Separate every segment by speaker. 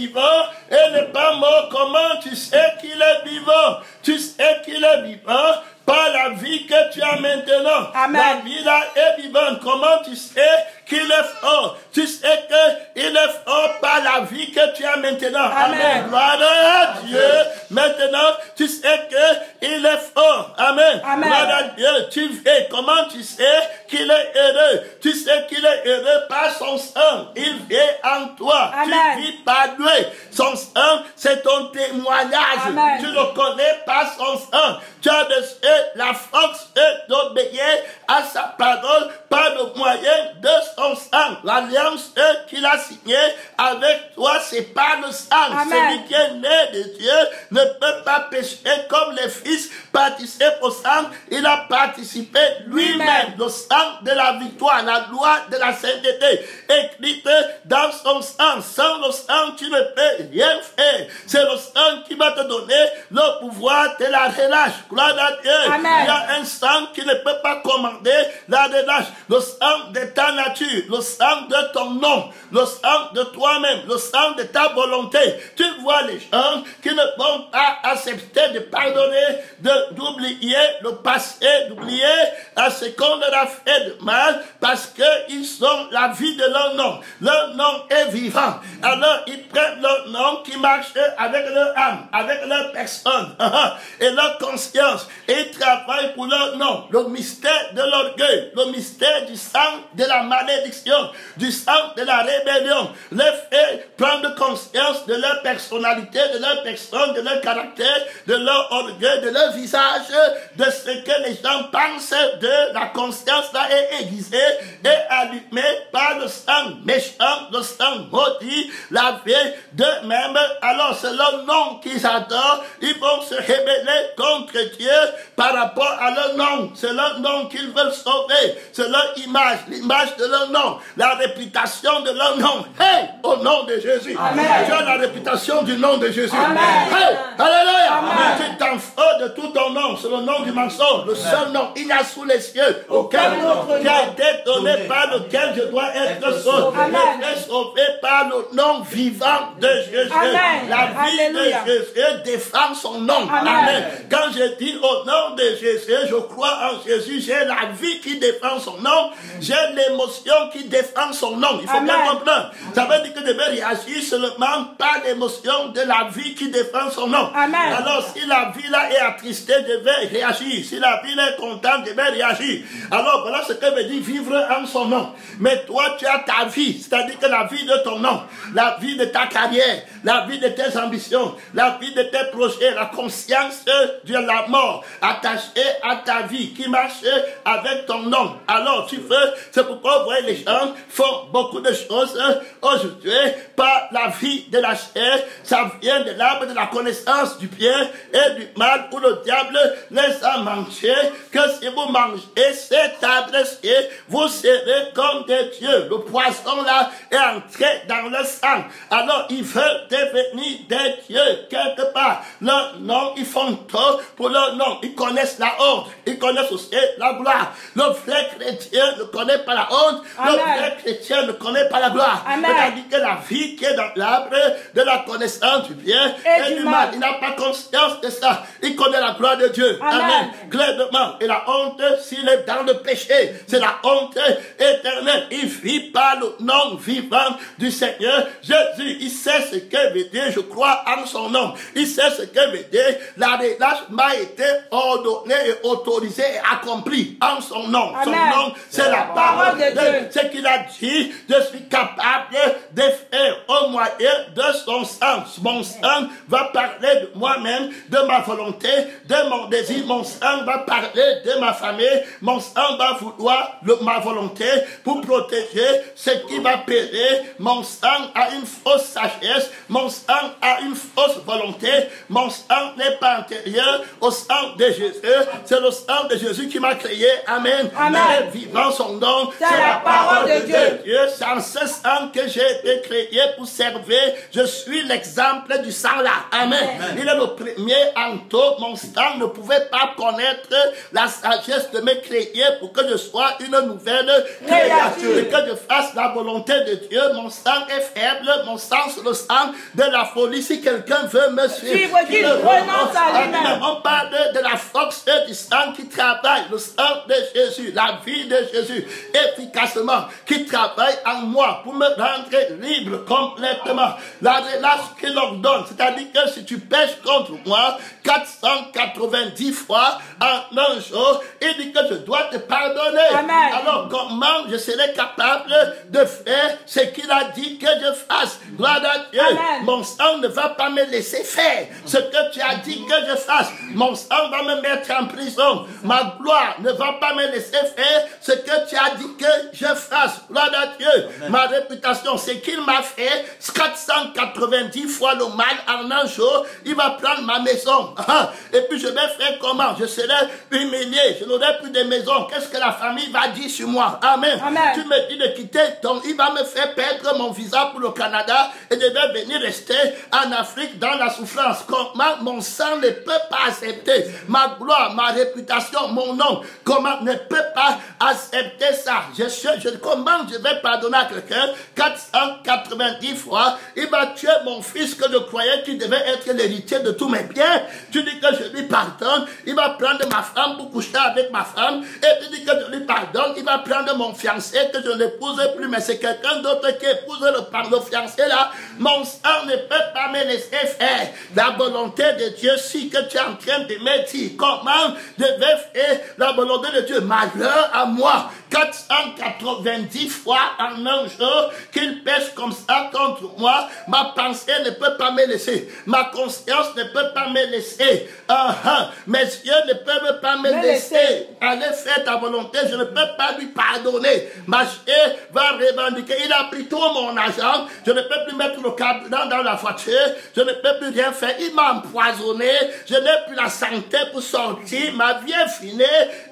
Speaker 1: vivant et n'est pas mort. Comment tu sais qu'il est vivant? Tu sais qu'il est vivant par la vie que tu as maintenant.
Speaker 2: Amen.
Speaker 1: La vie là est vivante. Comment tu sais qu'il est fort? Tu sais qu'il est fort par la vie que tu as maintenant.
Speaker 2: Amen.
Speaker 1: Gloire à Dieu. Maintenant, tu sais qu'il est fort. Amen.
Speaker 2: Amen.
Speaker 1: Gloire à Dieu. Tu vis. Comment tu sais qu'il est heureux? Tu sais qu'il est heureux par son sang. Il vit en toi.
Speaker 2: Amen.
Speaker 1: Tu vis par lui. Son sang, c'est ton témoignage.
Speaker 2: Amen.
Speaker 1: Tu le connais par son sang. Tu as la force d'obéir à sa parole par le moyen de son sang. L'alliance qu'il a signée avec toi, c'est par le sang.
Speaker 2: Amen.
Speaker 1: Celui qui est né de Dieu ne peut pas pécher comme les fils participent au sang. Il a participé lui-même. Le sang de la victoire, la loi de la sainteté, écrite dans son sang. Sans le sang, tu ne peux rien faire. C'est le sang qui va te donner le pouvoir de la relâche. Gloire à Dieu.
Speaker 2: Amen.
Speaker 1: Il y a un sang qui ne peut pas commander la relâche. Le sang de ta nature, le sang de ton nom, le sang de toi-même, le sang de ta volonté. Tu vois les gens qui ne vont pas accepter de pardonner, d'oublier le passé, d'oublier à ce qu'on leur a fait de mal, parce qu'ils ont la vie de leur nom. Leur nom est vivant. Alors ils prennent leur nom qui marche avec leur âme, avec leur personne et leur conscience. Et ils travaillent pour leur nom. Le mystère de l'orgueil, le mystère du sang de la malédiction, du sang de la rébellion, les fait prendre conscience de leur personnalité, de leur personne, de leur caractère, de leur orgueil, de leur visage, de ce que les gens pensent de la conscience là est aiguisée et allumée par le sang méchant, le sang maudit, lavé d'eux-mêmes. Alors c'est leur nom qu'ils adorent. Ils vont se rébeller contre Dieu par rapport à leur nom. C'est leur nom qu'ils veulent sauver. C'est leur image, l'image de leur nom, la réputation de leur nom. Hey, au nom de Jésus.
Speaker 2: Amen.
Speaker 1: Tu as la réputation du nom de Jésus.
Speaker 2: Amen.
Speaker 1: Hey, alléluia.
Speaker 2: Amen.
Speaker 1: Tu t'en fous de tout ton nom. C'est le nom du mensonge. Le seul nom. Il y a sous les cieux aucun nom qui a été donné par lequel je dois être sauvé. Je suis sauvé par le nom vivant de Jésus.
Speaker 2: Amen.
Speaker 1: La vie
Speaker 2: Alléluia.
Speaker 1: de Jésus défend son nom.
Speaker 2: Amen.
Speaker 1: Amen. Quand je dis au nom de Jésus, je crois en Jésus, j'ai la vie qui défend son nom, j'ai l'émotion qui défend son nom. Il faut bien comprendre. Ça veut dire que je vais réagir seulement par l'émotion de la vie qui défend son nom.
Speaker 2: Amen.
Speaker 1: Alors si la vie là est attristée, je vais réagir. Si la vie là est contente, je vais réagir. Alors voilà ce que veut dire vivre en son nom. Mais toi, tu as ta vie, c'est-à-dire que la vie de ton nom, la vie de ta carrière, la vie de tes ambitions, la vie de tes projets, la conscience de la mort attachée à ta vie qui marche avec ton nom. Alors tu veux, c'est pourquoi vous voyez les gens font beaucoup de choses aujourd'hui par la vie de la chair. Ça vient de l'arbre de la connaissance du bien et du mal où le diable les a mangés. Que si vous mangez cet arbre, vous serez comme des dieux. Le poison là est entré dans le sang. Alors ils veulent devenir des dieux quelque part. Leur nom, ils font tout pour leur nom. Ils connaissent la honte. Ils connaissent aussi la gloire. Le vrai chrétien ne connaît pas la honte.
Speaker 2: Amen.
Speaker 1: Le vrai chrétien ne connaît pas la gloire. C'est-à-dire que la vie qui est dans l'arbre de la connaissance du bien et du mal. Il n'a pas conscience de ça. Il connaît la gloire de Dieu.
Speaker 2: Amen.
Speaker 1: Amen. Clairement. Et la honte, s'il est dans le péché, c'est la honte éternelle. Il vit par le nom vivant du Seigneur Jésus. Il sait ce que veut dire, je crois en son nom. Il sait ce que veut dire, la relâche m'a été ordonnée et autorisée et accomplie en son nom.
Speaker 2: Amen.
Speaker 1: Son nom, c'est la parole de Dieu. Ce qu'il a dit, je suis capable de faire au moyen de son sang. Mon sang va parler de moi-même, de ma volonté, de mon désir. Mon sang va parler de ma famille. Mon sang va vouloir ma volonté pour protéger ce qui va périr. Mon sang a une fausse sagesse. Mon sang a une fausse volonté. Mon sang n'est pas antérieur au sang sang de Jésus. C'est le sang de Jésus qui m'a créé. Amen.
Speaker 2: Amen.
Speaker 1: Vivant son nom.
Speaker 2: C'est la parole de Dieu.
Speaker 1: C'est en ce sang que j'ai été créé pour servir. Je suis l'exemple du sang là. Amen. Il est le premier en tout. Mon sang ne pouvait pas connaître la sagesse de me créer pour que je sois une nouvelle créature. Et que je fasse la volonté de Dieu. Mon sang est faible. Mon sang, c'est le sang de la folie. Si quelqu'un veut me suivre,
Speaker 2: qu'il renonce à lui-même.
Speaker 1: On parle de la force du sang qui travaille. Le sang de Jésus, la vie de Jésus, efficacement, qui travaille en moi pour me rendre libre complètement. La relâche qu'il ordonne, c'est-à-dire que si tu pêches contre moi 490 fois en un jour, il dit que je dois te pardonner.
Speaker 2: Amen.
Speaker 1: Alors comment je serai capable de faire ce qu'il a dit que je fasse? Gloire à Dieu.
Speaker 2: Amen.
Speaker 1: Mon sang ne va pas me laisser faire ce que tu as dit que je fasse. Mon sang va me mettre en prison. Ma gloire ne va pas me laisser faire ce que tu as dit que je fasse. Gloire à Dieu. Amen. Ma réputation, c'est qu'il m'a fait 490 fois le mal en un jour. Il va prendre ma maison. Et puis je vais faire comment? Je serai humilié. Je n'aurai plus de maison. Qu'est-ce que la famille va dire sur moi? Amen.
Speaker 2: Amen.
Speaker 1: Tu me dis de quitter, donc il va me faire perdre mon visa pour le Canada et je vais venir rester en Afrique dans la souffrance. Comment mon sang ne peut pas accepter ma gloire, ma réputation, mon nom? Comment ne peut pas accepter ça? Comment je vais pardonner à quelqu'un 490 fois? Il va tuer mon fils que je croyais qu'il devait être l'héritier de tous mes biens. Tu dis que je lui pardonne. Il va prendre ma femme pour coucher avec ma femme. Et tu dis que je lui pardonne. Il va prendre mon fiancé que je n'épouse plus. Mais c'est quelqu'un d'autre qui épouse le fiancé là. Mon sang ne peut pas me laisser faire la volonté de Dieu. Si que tu es en train de me dire comment je vais faire la volonté de Dieu. Malheur à moi. 490 fois en un jour qu'il pêche comme ça contre moi. Ma pensée ne peut pas me laisser. Ma conscience ne peut pas me laisser. Mes yeux ne peuvent pas me laisser. Aller faire ta volonté, je ne peux pas lui pardonner. Ma chair va revendiquer. Il a pris tout mon argent. Je ne peux plus mettre le carburant dans la voiture. Je ne peux plus rien faire. Il m'a empoisonné. Je n'ai plus la santé pour sortir. Ma vie est finie.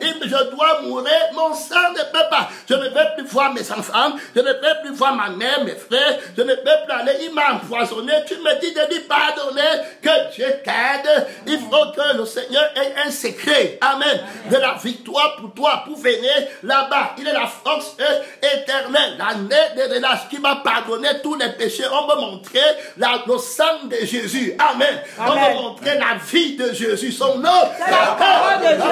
Speaker 1: Je dois mourir. Mon sang ne peut pas. Je ne vais plus voir mes enfants. Je ne peux plus voir ma mère, mes frères. Je ne peux plus aller. Il m'a empoisonné. Tu me dis de lui pardonner. Que Dieu t'aide. Il faut que le Seigneur ait un secret. Amen. De la victoire pour toi. Pour venir là-bas. Il est la force éternelle. L'année de relâche qui m'a pardonné tous les péchés. On me montrer le sang de Jésus. Amen. On me montrer la vie de Jésus. Son nom.
Speaker 2: C'est la parole de Dieu.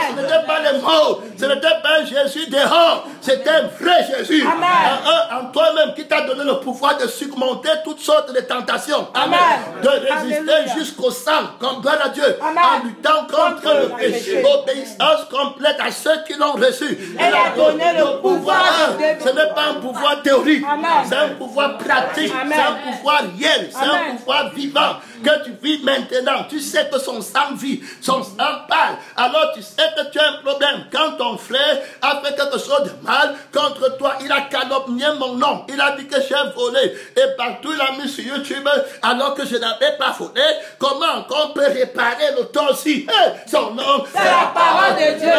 Speaker 1: Ce n'était pas les mots. Ce n'était pas Jésus dehors. C'était un vrai Jésus. En toi-même qui t'a donné le pouvoir de surmonter toutes sortes de tentations. Amen. De résister jusqu'au sang. Comme gloire à Dieu. En luttant contre le péché. Obéissance complète à ceux qui l'ont reçu.
Speaker 2: Elle a donné le pouvoir.
Speaker 1: Ce n'est pas un pouvoir théorique. C'est un pouvoir pratique. C'est un pouvoir réel. C'est un pouvoir vivant. Que tu vis maintenant. Tu sais que son sang vit. Son sang parle. Alors tu sais que tu as un problème. Quand ton frère a fait quelque chose de mal contre toi, il a calomnié mon nom. Il a dit que j'ai volé. Et partout il a mis sur YouTube alors que je n'avais pas volé. Comment on peut réparer le tort aussi? Son nom,
Speaker 2: c'est la parole de Dieu.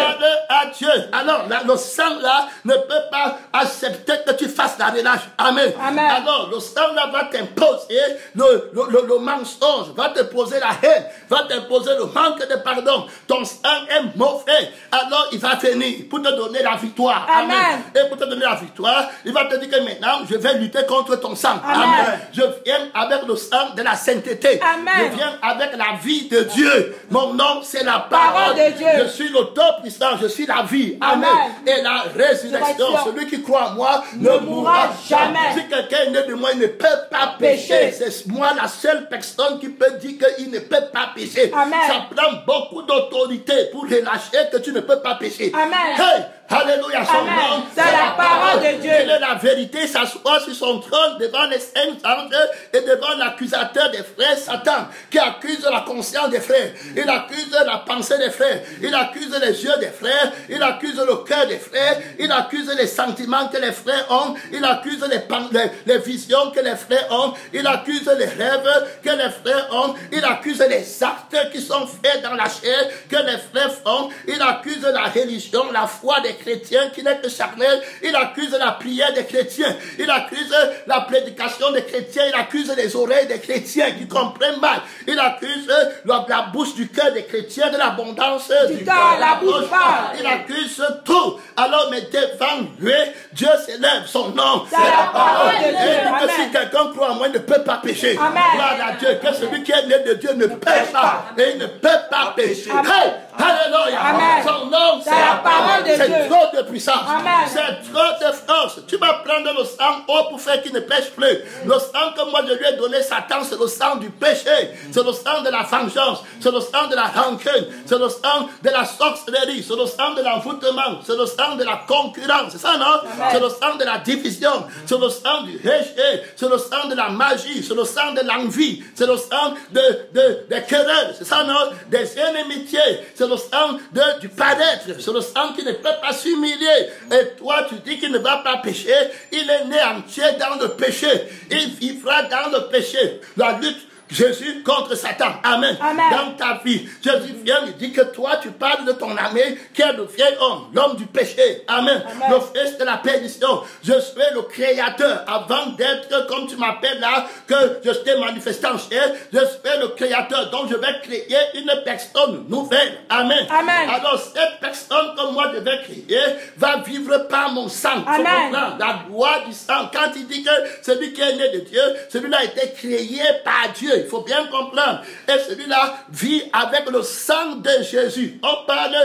Speaker 1: À Dieu. Alors le sang là ne peut pas accepter que tu fasses la relâche. Amen. Alors le sang là va t'imposer le mensonge, va te poser la haine, va t'imposer le manque de pardon. Ton sang est mauvais. Alors il va venir pour te donner la victoire. Amen. Et pour te donner la victoire, il va te dire que maintenant je vais lutter contre ton sang. Amen. Je viens avec le sang de la sainteté. Je viens avec la vie de Dieu. Mon nom c'est la parole de Dieu. Je suis le Tout-Puissant, je suis la vie. Amen. Et la résurrection. Celui qui croit en moi ne mourra jamais. Si quelqu'un est né de moi, il ne peut pas pécher. C'est moi la seule personne qui peut dire qu'il ne peut pas pécher. Ça prend beaucoup d'autorité pour relâcher que tu ne peux pas pécher.
Speaker 2: Amen.
Speaker 1: Hey, Alléluia, son
Speaker 2: Amen.
Speaker 1: nom,
Speaker 2: C'est la parole de Dieu.
Speaker 1: Il est la vérité, s'assoit sur son trône devant les saints anges et devant l'accusateur des frères, Satan, qui accuse la conscience des frères. Il accuse la pensée des frères. Il accuse les yeux des frères. Il accuse le cœur des frères. Il accuse les sentiments que les frères ont. Il accuse les visions que les frères ont. Il accuse les rêves que les frères ont. Il accuse les actes qui sont faits dans la chair que les frères font. Il accuse la religion, la foi des chrétiens qui n'est que charnelle. Il accuse la prière des chrétiens. Il accuse la prédication des chrétiens. Il accuse les oreilles des chrétiens qui comprennent mal. Il accuse la bouche du cœur des chrétiens de l'abondance du cœur.
Speaker 2: La bouche parle.
Speaker 1: Il accuse tout. Alors, mais devant lui, Dieu s'élève, son nom.
Speaker 2: C'est la parole de Dieu.
Speaker 1: Et que si
Speaker 2: Amen.
Speaker 1: quelqu'un croit en moi, il ne peut pas pécher.
Speaker 2: Amen.
Speaker 1: Gloire à Dieu. Que celui qui est né de Dieu ne pêche pas. Et il ne peut pas pécher.
Speaker 2: Amen.
Speaker 1: Hey, alléluia.
Speaker 2: Amen.
Speaker 1: Son nom,
Speaker 2: C'est la parole de Dieu.
Speaker 1: C'est trop de puissance.
Speaker 2: Amen.
Speaker 1: C'est trop de force. Tu vas prendre le sang pour faire qu'il ne pêche plus. Le sang que moi je lui ai donné, Satan, c'est le sang du péché. C'est le sang de la vengeance. C'est le sang de la rancune. C'est le sang de la sorcellerie. C'est le sang de l'envoûtement. C'est le sang de la concurrence. C'est ça, non? C'est le sang de la division. C'est le sang du péché. C'est le sang de la magie. C'est le sang de l'envie. C'est le sang des querelles. C'est ça, non? Des inimitiés. C'est le sang du paraître. C'est le sang qui ne peut pas s'humilier. Et toi, tu dis qu'il ne va pas pécher. Il est né entier dans le péché. Il vivra dans le péché. La lutte Jésus contre Satan. Amen.
Speaker 2: Amen.
Speaker 1: Dans ta vie, Jésus vient, il dit que toi, tu parles de ton ami qui est le vieil homme, l'homme du péché. Amen.
Speaker 2: Amen.
Speaker 1: Le fils de la perdition. Je suis le créateur. Avant d'être, comme tu m'appelles là, que je t'ai manifesté en chair, je suis le créateur. Donc, je vais créer une personne nouvelle. Amen.
Speaker 2: Amen.
Speaker 1: Alors, cette personne que moi je vais créer va vivre par mon sang.
Speaker 2: Amen.
Speaker 1: La loi du sang. Quand il dit que celui qui est né de Dieu, celui-là a été créé par Dieu. Il faut bien comprendre. Et celui-là vit avec le sang de Jésus. On parle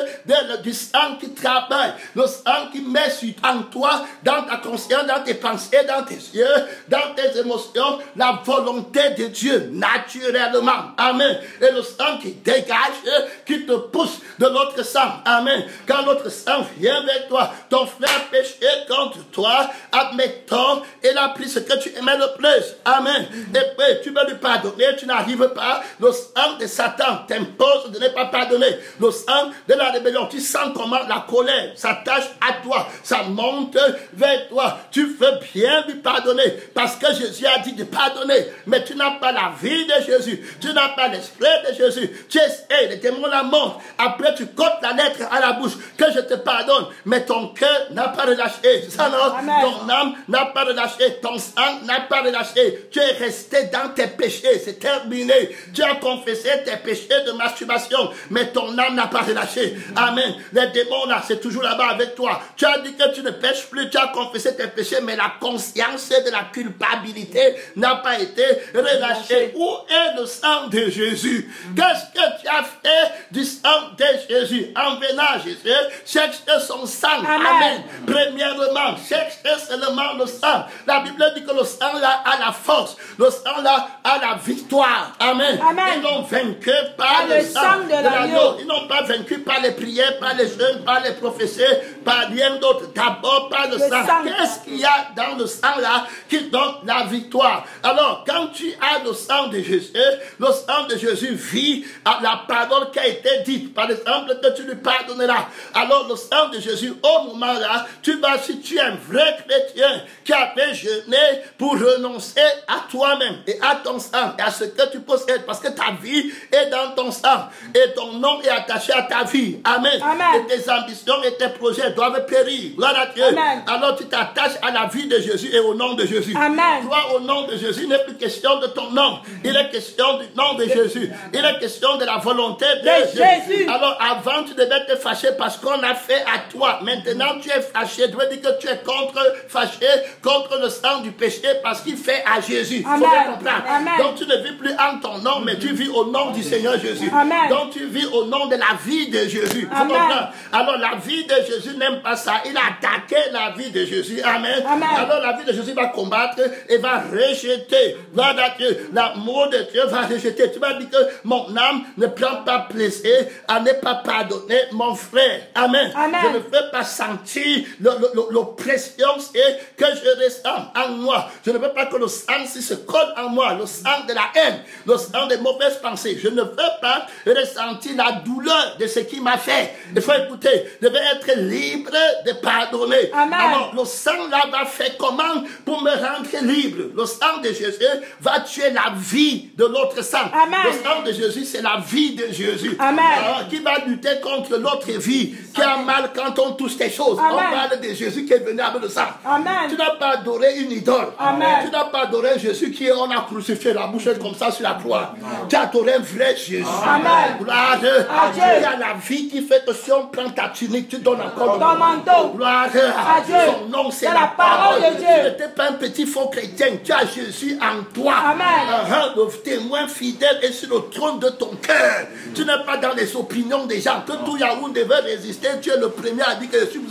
Speaker 1: du sang qui travaille. Le sang qui met en toi, dans ta conscience, dans tes pensées, dans tes yeux, dans tes émotions, la volonté de Dieu, naturellement. Amen. Et le sang qui dégage, qui te pousse de l'autre sang. Amen. Quand l'autre sang vient vers toi, ton frère péché contre toi, admettons, il a pris ce que tu aimais le plus. Amen. Et puis, tu veux lui pardonner, tu n'arrives pas. Le sang de Satan t'impose de ne pas pardonner. Le sang de la rébellion, tu sens comment la colère s'attache à toi, ça monte vers toi. Tu veux bien lui pardonner parce que Jésus a dit de pardonner, mais tu n'as pas la vie de Jésus, tu n'as pas l'esprit de Jésus. Tu essaies, les démons la montent. Après, tu cotes la lettre à la bouche que je te pardonne, mais ton cœur n'a pas relâché. C'est ça, non?
Speaker 2: Amen.
Speaker 1: Ton âme n'a pas relâché, ton sang n'a pas relâché. Tu es resté dans tes péchés. C'est terminé. Tu as confessé tes péchés de masturbation, mais ton âme n'a pas relâché. Amen. Les démons là, c'est toujours là-bas avec toi. Tu as dit que tu ne pêches plus, tu as confessé tes péchés, mais la conscience de la culpabilité n'a pas été relâchée. Où est le sang de Jésus? Qu'est-ce que tu as fait du sang de Jésus? En venant à Jésus, cherche son sang. Amen. Premièrement, cherche seulement le sang. La Bible dit que le sang là a la force. Le sang là a la victoire. Amen.
Speaker 2: Amen.
Speaker 1: Ils n'ont vaincu par le sang de l'agneau. Ils n'ont pas vaincu par les prières, par les jeûnes, par les prophéties, par rien d'autre. D'abord par le sang. Qu'est-ce qu'il y a dans le sang là qui donne la victoire? Alors, quand tu as le sang de Jésus vit à la parole qui a été dite. Par exemple, que tu lui pardonneras. Alors, le sang de Jésus, au moment là, tu vas, si tu es un vrai chrétien qui a fait jeûner pour renoncer à toi-même et à ton sang et à ce que tu possèdes, parce que ta vie est dans ton sang et ton nom est attaché à ta vie. Amen.
Speaker 2: Amen.
Speaker 1: Et tes ambitions et tes projets doivent périr. Gloire à Dieu.
Speaker 2: Amen.
Speaker 1: Alors tu t'attaches à la vie de Jésus et au nom de Jésus.
Speaker 2: Amen.
Speaker 1: Toi, au nom de Jésus, il n'est plus question de ton nom. Il est question du nom de Jésus. Il est question de la volonté de Jésus. Alors avant, tu devais te fâcher parce qu'on a fait à toi. Maintenant, tu es fâché. Tu veux dire que tu es fâché contre le sang du péché parce qu'il fait à Jésus. Il faut bien comprendre.
Speaker 2: Amen.
Speaker 1: Donc tu ne ne vis plus en ton nom, mais tu vis au nom du Seigneur Jésus.
Speaker 2: Amen.
Speaker 1: Donc tu vis au nom de la vie de Jésus. Vous
Speaker 2: Amen.
Speaker 1: comprenez? Alors la vie de Jésus n'aime pas ça. Il a attaqué la vie de Jésus. Amen.
Speaker 2: Amen.
Speaker 1: Alors la vie de Jésus va combattre et va rejeter. Gloire à Dieu. L'amour de Dieu va rejeter. Tu vas dire que mon âme ne prend pas plaisir à ne pas pardonner mon frère. Amen.
Speaker 2: Amen.
Speaker 1: Je ne veux pas sentir l'oppression et que je ressens en moi. Je ne veux pas que le sang se colle en moi. Le sang de la haine. Le sang des mauvaises pensées. Je ne veux pas ressentir la douleur de ce qui m'a fait. Il faut écouter. Je veux être libre de pardonner.
Speaker 2: Amen.
Speaker 1: Alors, le sang là va faire comment pour me rendre libre? Le sang de Jésus va tuer la vie de l'autre sang.
Speaker 2: Amen.
Speaker 1: Le sang de Jésus, c'est la vie de Jésus.
Speaker 2: Amen.
Speaker 1: Alors, qui va lutter contre l'autre vie qui a mal quand on touche ces choses.
Speaker 2: Amen.
Speaker 1: On parle de Jésus qui est venu avec le sang.
Speaker 2: Amen.
Speaker 1: Tu n'as pas adoré une idole.
Speaker 2: Amen.
Speaker 1: Tu n'as pas adoré Jésus qui on a crucifié la bouche comme ça sur la croix. Tu as adoré un vrai Jésus.
Speaker 2: Amen.
Speaker 1: Gloire à Dieu. Il y a la vie qui fait que si on prend ta tunique, tu donnes encore
Speaker 2: ton manteau.
Speaker 1: Gloire
Speaker 2: à Dieu.
Speaker 1: Son nom, c'est
Speaker 2: C'est
Speaker 1: la parole
Speaker 2: de Dieu.
Speaker 1: Tu n'étais pas un petit faux chrétien. Tu as Jésus en toi.
Speaker 2: Amen.
Speaker 1: Le témoin fidèle est sur le trône de ton cœur. Tu n'es pas dans les opinions des gens. Que tout Yaoundé veut résister, tu es le premier à dire que je suis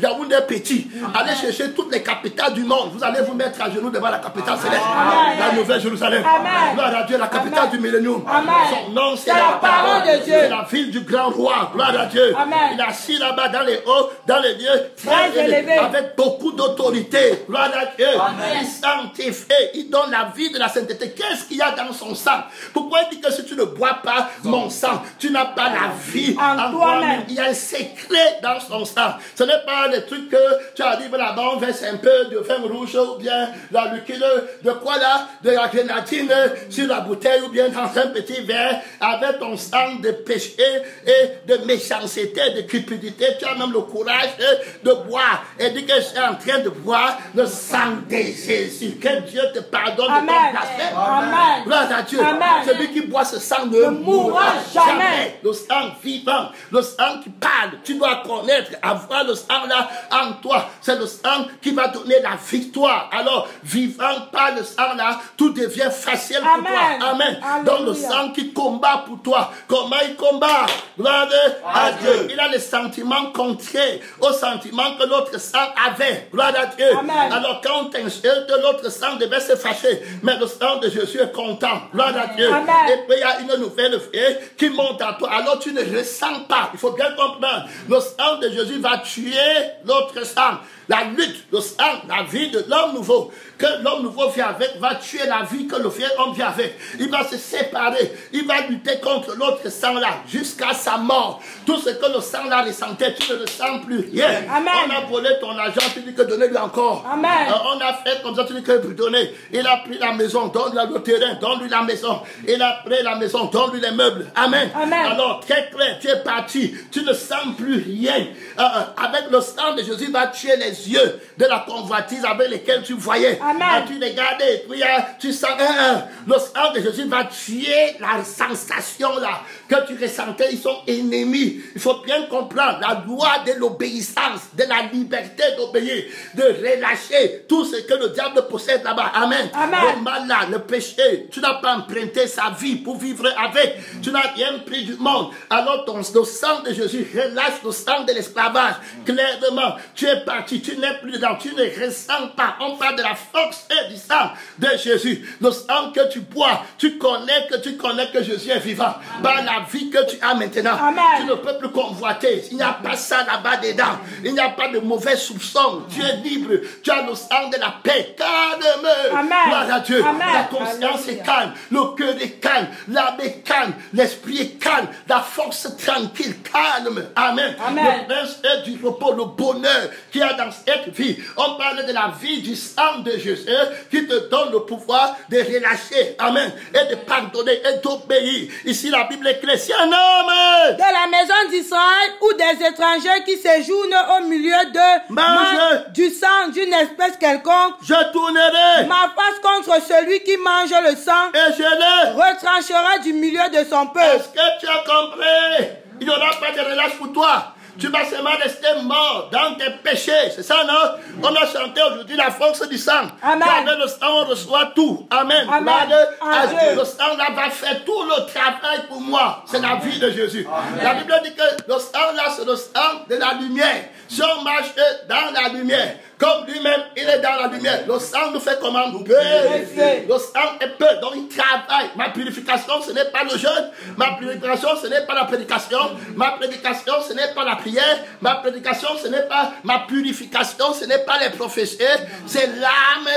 Speaker 1: Yaoundé petit. Allez chercher toutes les capitales du monde. Vous allez vous mettre à genoux devant la capitale céleste.
Speaker 2: Amen.
Speaker 1: La Nouvelle Jérusalem.
Speaker 2: Amen.
Speaker 1: Gloire à Dieu, la capitale
Speaker 2: Amen.
Speaker 1: du millénium.
Speaker 2: Amen.
Speaker 1: Son nom, c'est
Speaker 2: C'est
Speaker 1: la parole
Speaker 2: de Dieu.
Speaker 1: C'est la ville du grand roi. Gloire à Dieu.
Speaker 2: Amen.
Speaker 1: Il est assis là-bas dans les hauts, dans les lieux
Speaker 2: Très élevés.
Speaker 1: avec beaucoup d'autorité. Gloire à Dieu.
Speaker 2: Amen.
Speaker 1: Il sanctifie. Il donne la vie de la sainteté. Qu'est-ce qu'il y a dans son sang? Pourquoi il dit que si tu ne bois pas mon sang, tu n'as pas la vie
Speaker 2: en toi-même?
Speaker 1: Il y a un secret dans son sang. Ce n'est pas des trucs que tu arrives là-bas, on verse un peu de vin rouge ou bien la liquide de quoi là? De la grenadine sur la bouteille ou bien dans un petit verre avec ton sang de péché et de méchanceté, de cupidité. Tu as même le courage de boire et dit que je suis en train de boire le sang de Jésus. Que Dieu te pardonne de ton blasphème.
Speaker 2: Amen.
Speaker 1: Gloire à Dieu.
Speaker 2: Amen.
Speaker 1: Celui qui boit ce sang ne
Speaker 2: mourra jamais.
Speaker 1: Le sang vivant, le sang qui parle. Tu dois connaître, avoir le sang là en toi. C'est le sang qui va donner la victoire. Alors, vivant par le sang là, tout devient facile pour
Speaker 2: Amen.
Speaker 1: toi. Amen.
Speaker 2: Alléluia.
Speaker 1: Donc le sang qui combat pour toi. Comment il combat? Gloire à Dieu. Il a les sentiments contraires aux sentiments que l'autre sang avait. Gloire à Dieu.
Speaker 2: Amen.
Speaker 1: Alors quand on t'insulte, l'autre sang devait se fâcher. Mais le sang de Jésus est content. Gloire à Dieu.
Speaker 2: Amen.
Speaker 1: Et puis il y a une nouvelle vie qui monte à toi. Alors tu ne ressens pas. Il faut bien comprendre. Le sang de Jésus va tuer l'autre sang. La lutte, le sang, la vie de l'homme nouveau, que l'homme nouveau vient avec, va tuer la vie que le vieil homme vient avec. Il va se séparer. Il va lutter contre l'autre sang là, jusqu'à sa mort. Tout ce que le sang là ressentait, tu ne ressens plus rien.
Speaker 2: Amen.
Speaker 1: On a volé ton argent, tu dis que donnez-lui encore.
Speaker 2: Amen.
Speaker 1: On a fait comme ça, tu dis que lui donner. Il a pris la maison, donne-lui le terrain, donne-lui la maison. Il a pris la maison, donne-lui les meubles. Amen.
Speaker 2: Amen.
Speaker 1: Alors, très clair, tu es parti. Tu ne sens plus rien. Avec le sang de Jésus, va tuer les yeux de la convoitise avec lesquels tu voyais.
Speaker 2: Amen.
Speaker 1: Tu regardais, puis tu sens le sang de Jésus va tuer la sensation là que tu ressentais. Ils sont ennemis. Il faut bien comprendre la loi de l'obéissance, de la liberté d'obéir, de relâcher tout ce que le diable possède là-bas. Amen.
Speaker 2: Amen.
Speaker 1: Le mal là, le péché, tu n'as pas emprunté sa vie pour vivre avec. Tu n'as rien pris du monde. Alors le sang de Jésus relâche le sang de l'esclavage. Clairement, tu es parti, tu n'es plus dedans, tu ne ressens pas. On parle de la force et du sang de Jésus. Le sang que tu bois, tu connais que Jésus est vivant. Par la vie que tu as maintenant,
Speaker 2: Amen.
Speaker 1: tu ne peux plus convoiter. Il n'y a pas ça là-bas dedans. Il n'y a pas de mauvais soupçons. Tu es libre. Tu as le sang de la paix. Calme.
Speaker 2: Amen.
Speaker 1: Gloire à Dieu.
Speaker 2: Amen.
Speaker 1: La conscience est calme. Le cœur est calme. L'âme est calme. L'esprit est calme. La force tranquille. Calme. Amen.
Speaker 2: Amen.
Speaker 1: Le prince est du repos. Le bonheur qu'il y a dans cette vie. On parle de la vie du sang de Jésus qui te donne le pouvoir de relâcher. Amen. Et de pardonner et d'obéir. Ici, la Bible est claire. Si un homme
Speaker 2: de la maison d'Israël ou des étrangers qui séjournent au milieu de
Speaker 1: mange
Speaker 2: du sang d'une espèce quelconque,
Speaker 1: je tournerai
Speaker 2: ma face contre celui qui mange le sang
Speaker 1: et je le
Speaker 2: retranchera du milieu de son peuple.
Speaker 1: Est-ce que tu as compris? Il n'y aura pas de relâche pour toi. Tu vas seulement rester mort dans tes péchés. C'est ça, non? On a chanté aujourd'hui la force du sang.
Speaker 2: Amen.
Speaker 1: Avec le sang, on reçoit tout. Amen.
Speaker 2: Amen.
Speaker 1: Le sang là va faire tout le travail pour moi. C'est la vie de Jésus. Amen. La Bible dit que le sang là, c'est le sang de la lumière. Si on marche dans la lumière, comme lui-même, il est dans la lumière. Le sang nous fait comment? Nous purifier. Le sang est peu, donc il travaille. Ma purification, ce n'est pas le jeûne. Ma purification, ce n'est pas la prédication. Ma prédication, ce n'est pas la prière. Ma prédication, ce n'est pas ma purification, ce n'est pas les prophéties. C'est l'âme.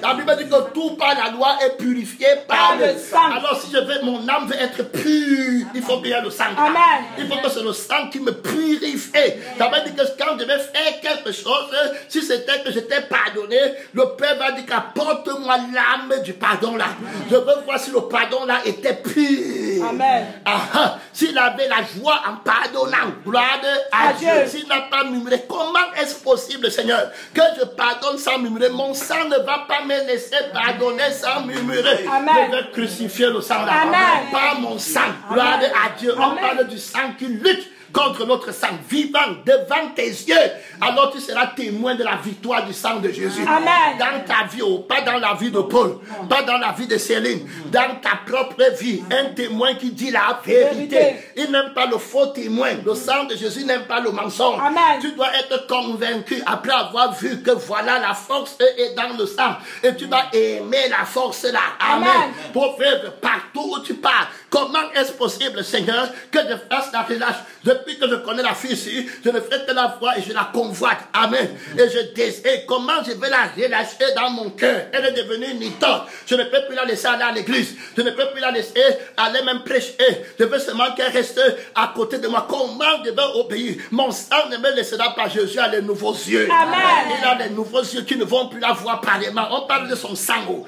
Speaker 1: La Bible dit que tout par la loi est purifié par le sang. Alors si je veux, mon âme veut être pure, il faut bien le sang.
Speaker 2: Amen.
Speaker 1: Il faut que c'est le sang qui me purifie. Ça veut dire que quand je vais faire quelque chose, si c'était que j'étais pardonné, le Père va dire qu'apporte-moi l'âme du pardon là. Je veux voir si le pardon là était pur.
Speaker 2: Amen.
Speaker 1: S'il avait la joie en pardonnant, gloire à Dieu. S'il n'a pas murmuré, comment est-ce possible, Seigneur, que je pardonne sans murmurer? Mon sang ne va pas me laisser pardonner sans murmurer.
Speaker 2: Amen.
Speaker 1: Je vais crucifier le sang là.
Speaker 2: Amen.
Speaker 1: Par mon sang, gloire à Dieu. On parle du sang qui lutte contre notre sang vivant devant tes yeux. Alors tu seras témoin de la victoire du sang de Jésus.
Speaker 2: Amen.
Speaker 1: Dans ta vie, pas dans la vie de Paul, pas dans la vie de Céline, dans ta propre vie, un témoin qui dit la vérité. Il n'aime pas le faux témoin. Le sang de Jésus n'aime pas le mensonge.
Speaker 2: Amen.
Speaker 1: Tu dois être convaincu après avoir vu que voilà la force est dans le sang. Et tu dois aimer la force là. Amen.
Speaker 2: Amen.
Speaker 1: Pour vivre partout où tu pars. Comment est-ce possible, Seigneur, que je fasse la relâche? Depuis que je connais la fille ici, je ne fais que la voir et je la convoite. Amen. Et je désire comment je vais la relâcher dans mon cœur. Elle est devenue une idole. Je ne peux plus la laisser aller à l'église. Je ne peux plus la laisser aller même prêcher. Je veux seulement qu'elle reste à côté de moi. Comment je vais obéir? Mon sang ne me laissera pas. Jésus a les nouveaux yeux.
Speaker 2: Amen.
Speaker 1: Il a les nouveaux yeux qui ne vont plus la voir pareillement. On parle de son sang.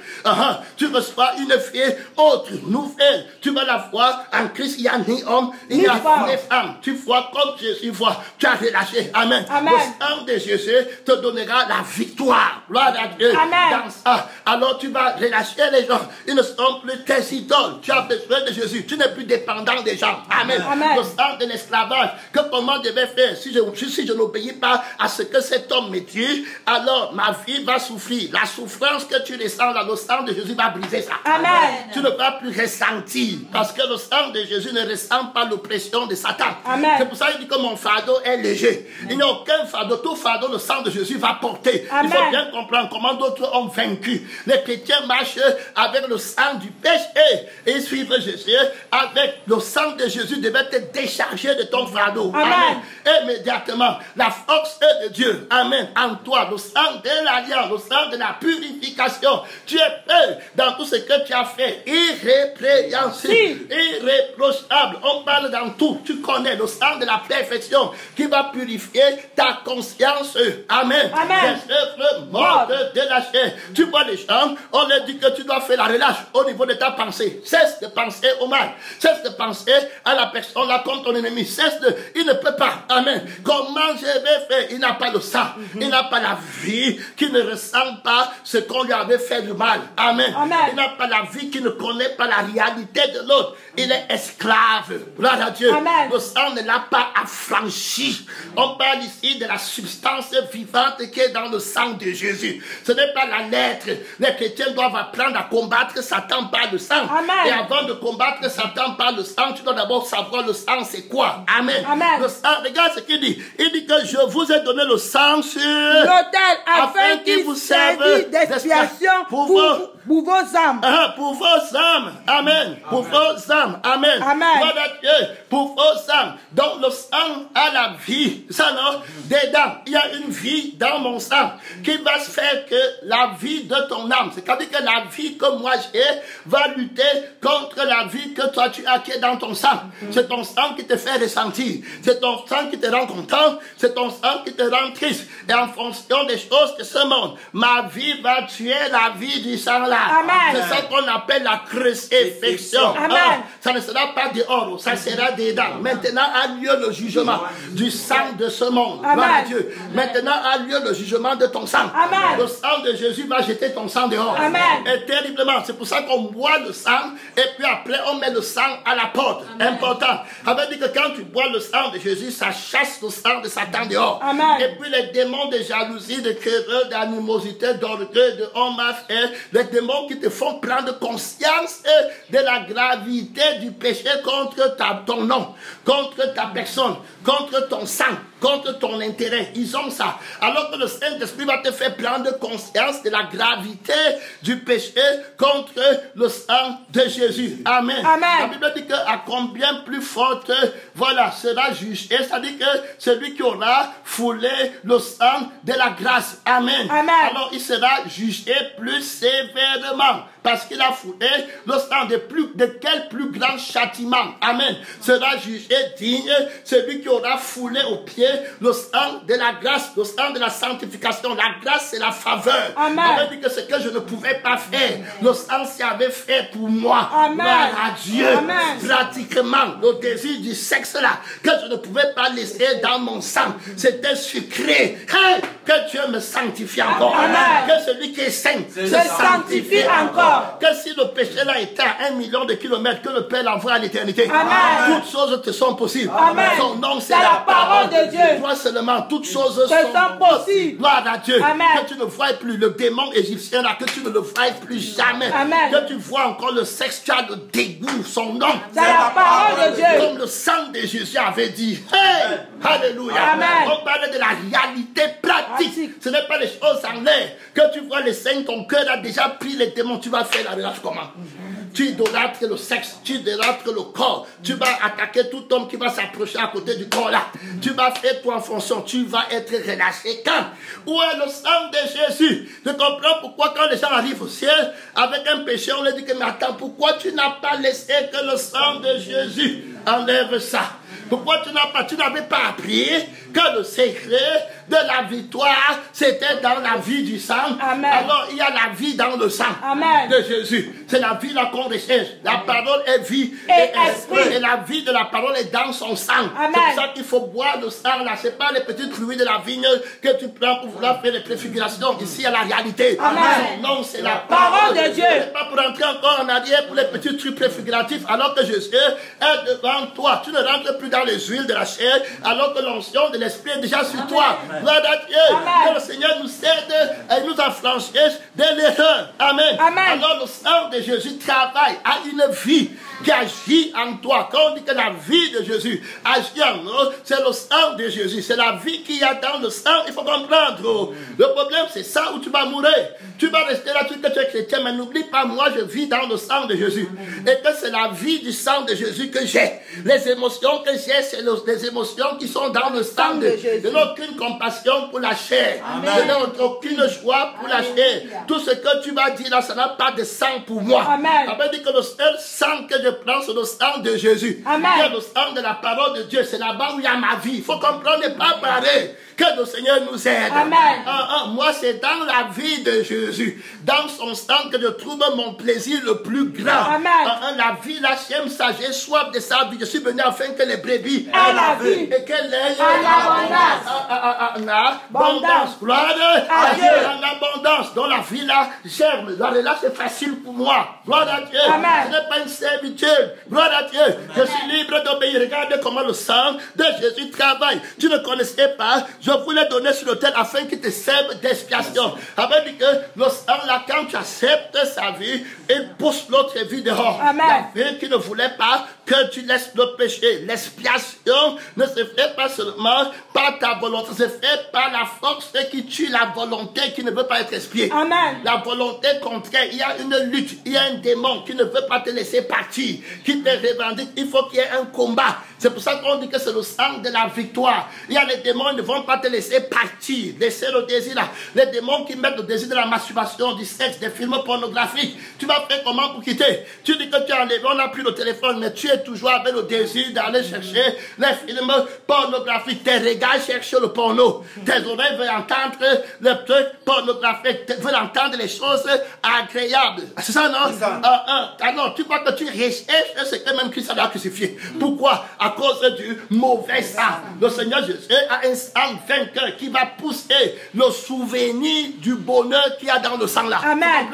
Speaker 1: Tu reçois une fille autre, nouvelle. Tu vas la voir en Christ. Il n'y a ni homme, il n'y a ni femme. Tu vois comme Jésus voit. Tu as relâché. Amen.
Speaker 2: Amen.
Speaker 1: Le sang de Jésus te donnera la victoire. Gloire à Dieu.
Speaker 2: Amen.
Speaker 1: Dans ça. Alors tu vas relâcher les gens. Ils ne sont plus tes idoles. Tu as besoin de Jésus. Tu n'es plus dépendant des gens. Amen.
Speaker 2: Amen.
Speaker 1: Le sang de l'esclavage. Que comment je vais faire si je n'obéis pas à ce que cet homme me dit, alors ma vie va souffrir. La souffrance que tu ressens là, le sang de Jésus va briser ça.
Speaker 2: Amen.
Speaker 1: Tu ne vas plus ressentir. Parce que le sang de Jésus ne ressent pas l'oppression de Satan.
Speaker 2: Amen.
Speaker 1: C'est pour ça qu'il dit que mon fardeau est léger. Il n'y a aucun fardeau. Tout fardeau, le sang de Jésus va porter.
Speaker 2: Amen.
Speaker 1: Il faut bien comprendre comment d'autres ont vaincu. Les chrétiens marchent avec le sang du péché et suivent Jésus. Avec le sang de Jésus devait te décharger de ton fardeau.
Speaker 2: Amen.
Speaker 1: Immédiatement, la force de Dieu, amen, en toi, le sang de l'alliance, le sang de la purification. Tu es pur dans tout ce que tu as fait. Irrépréhensible, irréprochable. On parle dans tout. Tu connais le sang de la perfection qui va purifier ta conscience. Amen.
Speaker 2: Amen.
Speaker 1: Les œuvres mortes de la chair. Tu vois les gens, on leur dit que tu dois faire la relâche au niveau de ta pensée. Cesse de penser au mal. Cesse de penser à la personne là comme ton ennemi. Il ne peut pas. Amen. Comment je vais faire? Il n'a pas le sang. Il n'a pas la vie qui ne ressent pas ce qu'on lui avait fait du mal. Amen.
Speaker 2: Amen.
Speaker 1: Il n'a pas la vie qui ne connaît pas la réalité de l'autre. Il est esclave. Gloire à Dieu.
Speaker 2: Amen.
Speaker 1: Le sang ne l'a pas affranchi. On parle ici de la substance vivante qui est dans le sang de Jésus. Ce n'est pas la lettre. Les chrétiens doivent apprendre à combattre Satan par le sang.
Speaker 2: Amen.
Speaker 1: Et avant de combattre Satan par le sang, tu dois d'abord savoir le sang c'est quoi. Amen.
Speaker 2: Amen.
Speaker 1: Le sang, regarde ce qu'il dit. Il dit que je vous ai donné le sang sur
Speaker 2: l'autel afin qu'il vous serve d'expiation pour vos âmes.
Speaker 1: Pour vos âmes. Amen. Pour vos âmes. Amen.
Speaker 2: Amen.
Speaker 1: Voilà Dieu. Pour vos âmes. Donc le sang a la vie. Ça non? Dedans, il y a une vie dans mon sang qui va se faire que la vie de ton âme. C'est-à-dire que la vie que moi j'ai va lutter contre la vie que toi tu as qui est dans ton sang. C'est ton sang qui te fait ressentir. C'est ton sang qui te rend content. C'est ton sang qui te rend triste. Et en fonction des choses de ce monde, ma vie va tuer la vie du sang là.
Speaker 2: Amen.
Speaker 1: C'est ça qu'on appelle la crucifixion. dedans. Ça ne sera pas dehors, ça sera dedans. Maintenant a lieu le jugement du sang de ce monde. Gloire à Dieu. Maintenant a lieu le jugement de ton sang. Le sang de Jésus va jeter ton sang dehors. Et terriblement. C'est pour ça qu'on boit le sang et puis après on met le sang à la porte. Important. Ça veut dire que quand tu bois le sang de Jésus, ça chasse le sang de Satan dehors. Et puis les démons de jalousie, de querelle, d'animosité, d'orgueil, de homme à faire, les démons qui te font prendre conscience de la gravité du péché contre ton nom, contre ta personne, contre ton sang, contre ton intérêt. Ils ont ça. Alors que le Saint-Esprit va te faire prendre conscience de la gravité du péché contre le sang de Jésus. Amen. La Bible dit qu'à combien plus forte, voilà, sera jugé. C'est-à-dire que celui qui aura foulé le sang de la grâce. Amen. Alors il sera jugé plus sévèrement. Parce qu'il a foulé le sang de quel plus grand châtiment. Amen. Sera jugé digne celui qui aura foulé au pied le sang de la grâce, le sang de la sanctification. La grâce, c'est la faveur. On m'a dit que ce que je ne pouvais pas faire, le sang s'y avait fait pour moi. Gloire à Dieu. Pratiquement, le désir du sexe là, que je ne pouvais pas laisser dans mon sang, c'était sucré. Hey, que Dieu me sanctifie encore. Que celui qui est saint se sanctifie encore. Que si le péché là était à 1 million de kilomètres, que le Père l'envoie à l'éternité. Toutes choses te sont possibles. Son nom, c'est la parole de Dieu. Toi seulement, toutes choses sont possibles. Gloire à Dieu. Que tu ne vois plus le démon égyptien là, que tu ne le vois plus jamais. Que tu vois encore le sexe, tu as le dégoût. Son nom, c'est la parole de Dieu. Comme le sang de Jésus avait dit. Hey, alléluia. On parlait de la réalité pratique. Ce n'est pas les choses en l'air. Que tu vois les saints, ton cœur a déjà pris les démons. Tu vas faire la relâche comment? Tu idolâtres le sexe, tu idolâtres le corps, tu vas attaquer tout homme qui va s'approcher à côté du corps là. Tu vas faire toi en fonction, tu vas être relâché. Quand? Où est le sang de Jésus? Je comprends pourquoi quand les gens arrivent au ciel avec un péché, on leur dit que mais attends, pourquoi tu n'as pas laissé que le sang de Jésus enlève ça? Pourquoi tu n'avais pas appris que le secret de la victoire, c'était dans la vie du sang? Alors, il y a la vie dans le sang de Jésus. C'est la vie là qu'on recherche. La parole est vie et esprit. Et la vie de la parole est dans son sang. C'est pour ça qu'il faut boire le sang là. Ce n'est pas les petites fruits de la vigne que tu prends pour vouloir faire les préfigurations. Ici, il y a la réalité. Son nom, c'est la parole de Dieu. Ce n'est pas pour entrer encore en arrière pour les petits trucs préfiguratifs alors que Jésus est devant toi. Tu ne rentres plus dans les huiles de la chair alors que l'onction de l'esprit est déjà sur toi. Gloire à Dieu. Que le Seigneur nous aide et nous affranchisse de l'erreur. Amen. Alors le sang de Jésus travaille à une vie qui agit en toi. Quand on dit que la vie de Jésus agit en nous, c'est le sang de Jésus. C'est la vie qu'il y a dans le sang. Il faut comprendre. Le problème, c'est ça où tu vas mourir. Tu vas rester là, tu dis que tu es chrétien, mais n'oublie pas, moi, je vis dans le sang de Jésus. Et que c'est la vie du sang de Jésus que j'ai. Les émotions que j'ai, c'est les émotions qui sont dans le sang de Jésus. Je n'ai aucune compassion pour la chair. Je n'ai aucune joie pour la chair. Tout ce que tu vas dire là, ça n'a pas de sang pour moi. Ça veut dire que le seul sang que je prends, c'est le sang de Jésus. C'est le sang de la parole de Dieu. C'est là-bas où il y a ma vie. Il faut comprendre, ne pas parler. Que le Seigneur nous aide. Moi, c'est dans la vie de Jésus, dans son sang que je trouve mon plaisir le plus grand. La vie, la chienne, sagesse, soif de sa vie. Je suis venu afin que les brebis aient la vie et qu'elle ait en abondance. Gloire à Dieu. En abondance. Dans la vie, là, germe. Là, c'est facile pour moi. Gloire à Dieu. Ce n'est pas une servitude. Gloire à Dieu. Je suis libre d'obéir. Regardez comment le sang de Jésus travaille. Tu ne connaissais pas. Je voulais donner sur l'autel afin qu'il te serve d'expiation. Avec dit que le sang là, quand tu acceptes sa vie, il pousse l'autre vie dehors. La vie qui ne voulait pas que tu laisses le péché. L'expiation ne se fait pas seulement par ta volonté, se fait par la force qui tue la volonté qui ne veut pas être expiée. La volonté contraire, il y a une lutte, il y a un démon qui ne veut pas te laisser partir, qui te revendique. Il faut qu'il y ait un combat. C'est pour ça qu'on dit que c'est le sang de la victoire. Il y a les démons, ils ne vont pas te laisser partir, laisser le désir là. Les démons qui mettent le désir de la masturbation, du sexe, des films pornographiques. Tu vas faire comment pour quitter? Tu dis que tu as enlevé, on n'a plus le téléphone, mais tu es toujours avec le désir d'aller chercher les films pornographiques. Tes regards cherchent le porno. Tes oreilles veulent entendre les trucs pornographiques, veulent entendre les choses agréables. C'est ça, non? C'est ça. Alors, tu vois que tu recherches ce que même Christ a crucifié. Pourquoi? À cause du mauvais sang. Le Seigneur Jésus a un sang vainqueur qui va pousser le souvenir du bonheur qu'il y a dans le sang là.
Speaker 2: Amen.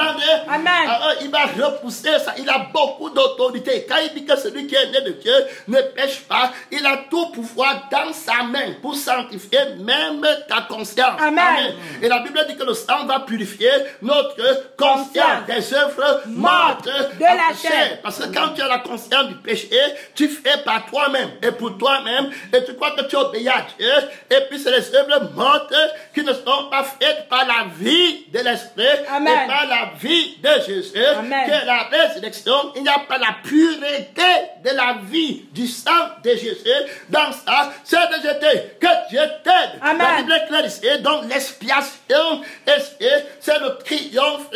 Speaker 2: Amen.
Speaker 1: Alors, il va repousser ça. Il a beaucoup d'autorité. Quand il dit que celui qui est né de Dieu ne pêche pas, il a tout pouvoir dans sa main pour sanctifier même ta conscience.
Speaker 2: Amen.
Speaker 1: Amen. Et la Bible dit que le sang va purifier notre conscience des œuvres mortes
Speaker 2: de la chair.
Speaker 1: Parce que quand tu as la conscience du péché, tu fais par toi-même et pour toi-même, et tu crois que tu obéis à Dieu, et puis c'est les œuvres mortes qui ne sont pas faites par la vie de l'Esprit et par la vie de Jésus, que la résurrection, il n'y a pas la pureté de la vie du sang de Jésus dans ça, c'est de jeter, que Dieu t'aide. La Bible est claire ici, donc l'expiation, c'est le triomphe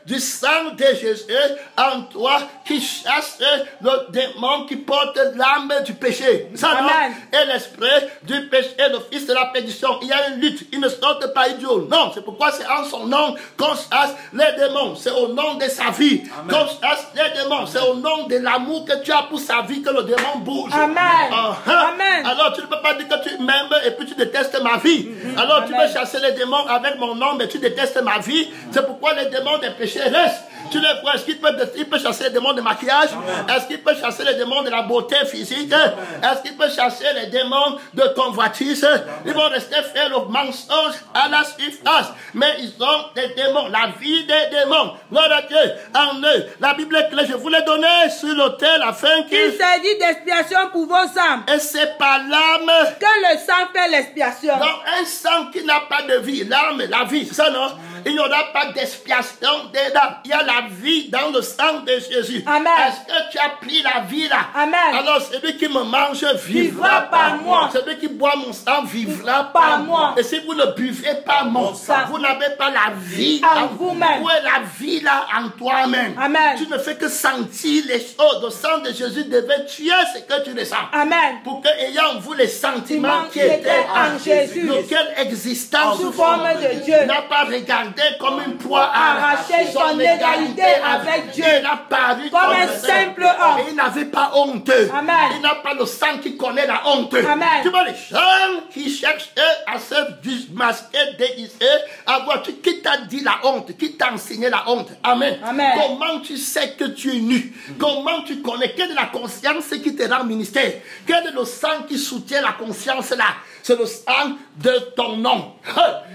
Speaker 1: du sang de Jésus en toi qui chasse le démon qui porte l'âme du péché. Ça, et l'esprit du péché, le fils de la perdition. Il y a une lutte, il ne sortent pas idiot. Non, c'est pourquoi c'est en son nom qu'on chasse les démons. C'est au nom de sa vie qu'on chasse les démons. C'est au nom de l'amour que tu as pour sa vie que le démon bouge.
Speaker 2: Amen. Amen.
Speaker 1: Alors tu ne peux pas dire que tu m'aimes et puis tu détestes ma vie. Alors tu veux chasser les démons avec mon nom, mais tu détestes ma vie. C'est pourquoi les démons des péchés restent. Tu les vois, est-ce qu'il peut chasser les démons de maquillage? Est-ce qu'il peut chasser les démons de la beauté physique? Est-ce qu'il peut chasser les démons de convoitise? Ils vont rester faire le mensonge à la surface. Mais ils ont des démons, la vie des démons. Gloire à Dieu, en eux. La Bible est claire, je vous l'ai donné sur l'autel afin
Speaker 2: qu'il s'agit d'expiation pour vos âmes.
Speaker 1: Et c'est par l'âme
Speaker 2: que le sang fait l'expiation.
Speaker 1: Donc un sang qui n'a pas de vie, l'âme, la vie, c'est ça non? Il n'y aura pas d'expiation dedans. Il y a la vie dans le sang de Jésus.
Speaker 2: Amen.
Speaker 1: Est-ce que tu as pris la vie là?
Speaker 2: Amen.
Speaker 1: Alors celui qui me mange vivra
Speaker 2: par moi.
Speaker 1: Celui qui boit mon sang vivra par moi. Et si vous ne buvez pas mon sang, vous n'avez pas la vie
Speaker 2: en vous-même.
Speaker 1: Où est la vie là en toi-même?
Speaker 2: Amen.
Speaker 1: Tu ne fais que sentir les choses. Le sang de Jésus devait tuer ce que tu ressens.
Speaker 2: Amen.
Speaker 1: Pour que ayant en vous les sentiments qui étaient en Jésus, lequel existence
Speaker 2: sous forme de Dieu
Speaker 1: n'a pas regardé comme une proie
Speaker 2: arracher son égalité avec Dieu.
Speaker 1: Il a paru
Speaker 2: comme un simple homme.
Speaker 1: Et il n'avait pas honte.
Speaker 2: Amen.
Speaker 1: Il n'a pas le sang qui connaît la honte.
Speaker 2: Amen.
Speaker 1: Tu vois les gens qui cherchent à se masquer, déguiser, à voir. Qui t'a dit la honte? Qui t'a enseigné la honte? Amen.
Speaker 2: Amen.
Speaker 1: Comment tu sais que tu es nu? Comment tu connais? Quelle est la conscience qui te rend ministère? Quel est le sang qui soutient la conscience là? C'est le sang de ton nom.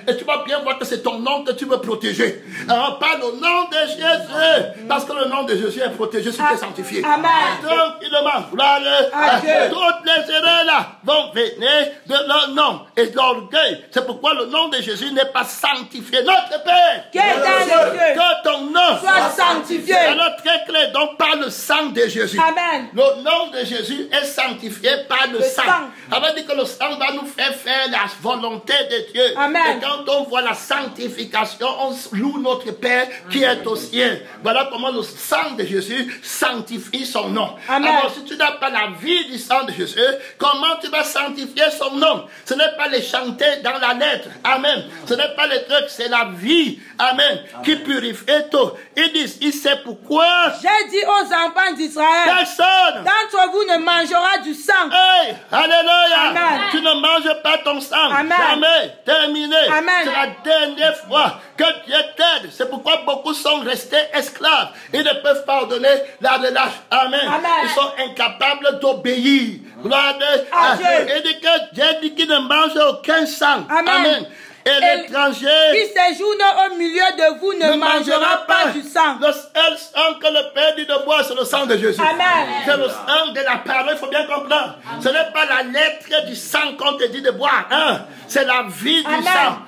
Speaker 1: Et tu vas bien voir que c'est ton nom que tu veux protéger. Pas le nom de Jésus. Parce que le nom de Jésus est protégé, c'est sanctifié.
Speaker 2: Amen.
Speaker 1: Tranquillement. Toutes les erreurs là vont venir de leur nom et de l'orgueil. C'est pourquoi le nom de Jésus n'est pas sanctifié. Notre Père,
Speaker 2: qui est dans les cieux,
Speaker 1: que ton nom
Speaker 2: soit sanctifié.
Speaker 1: Alors très clair, donc par le sang de Jésus.
Speaker 2: Amen.
Speaker 1: Le nom de Jésus est sanctifié par le sang. Ça veut dire que le sang va nous faire la volonté de Dieu.
Speaker 2: Amen.
Speaker 1: Et quand on voit la sanctification, on loue notre Père qui est au ciel. Voilà comment le sang de Jésus sanctifie son nom.
Speaker 2: Amen.
Speaker 1: Alors si tu n'as pas la vie du sang de Jésus, comment tu vas sanctifier son nom? Ce n'est pas les chanter dans la lettre. Amen. Ce n'est pas les trucs, c'est la vie. Amen. Qui purifie tout. Ils disent, il sait pourquoi.
Speaker 2: J'ai dit aux enfants d'Israël,
Speaker 1: personne
Speaker 2: d'entre vous ne mangera du sang.
Speaker 1: Hey, alléluia.
Speaker 2: Amen.
Speaker 1: Tu ne manges pas ton sang.
Speaker 2: Amen.
Speaker 1: Jamais. Terminé.
Speaker 2: Amen.
Speaker 1: C'est la dernière fois que Dieu t'aide. C'est pourquoi beaucoup sont restés esclaves. Ils ne peuvent pas ordonner la relâche. Amen.
Speaker 2: Amen.
Speaker 1: Ils sont incapables d'obéir. Gloire à Dieu. Et dit que Dieu dit qu'il ne mange aucun sang.
Speaker 2: Amen.
Speaker 1: Amen. Et l'étranger
Speaker 2: qui séjourne au milieu de vous ne mangera pas du sang.
Speaker 1: Le seul sang que le Père dit de boire, c'est le sang de Jésus.
Speaker 2: Amen.
Speaker 1: C'est le sang de la parole, il faut bien comprendre. Ce n'est pas la lettre du sang qu'on te dit de boire. Hein? C'est la vie du sang.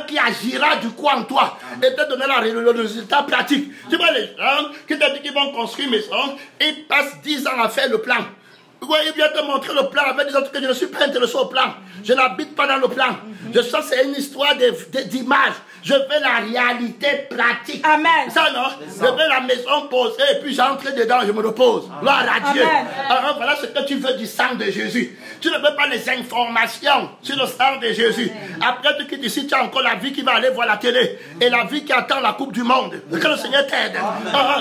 Speaker 1: Qui agira du coup en toi. Et te donner le résultat pratique. Tu vois les gens qui te disent qu'ils vont construire une maison, ils passent 10 ans à faire le plan. il vient te montrer le plan avec des autres que je ne suis pas intéressé au plan. Je n'habite pas dans le plan. Je sens que c'est une histoire d'image. Je veux la réalité pratique.
Speaker 2: Amen.
Speaker 1: Ça, non? Je veux la maison posée et puis j'entre dedans, je me repose. Gloire à Dieu. Alors, voilà ce que tu veux du sang de Jésus. Tu ne veux pas les informations sur le sang de Jésus. Après, tu quittes ici, tu as encore la vie qui va aller voir la télé. Et la vie qui attend la Coupe du Monde. Que le Seigneur t'aide.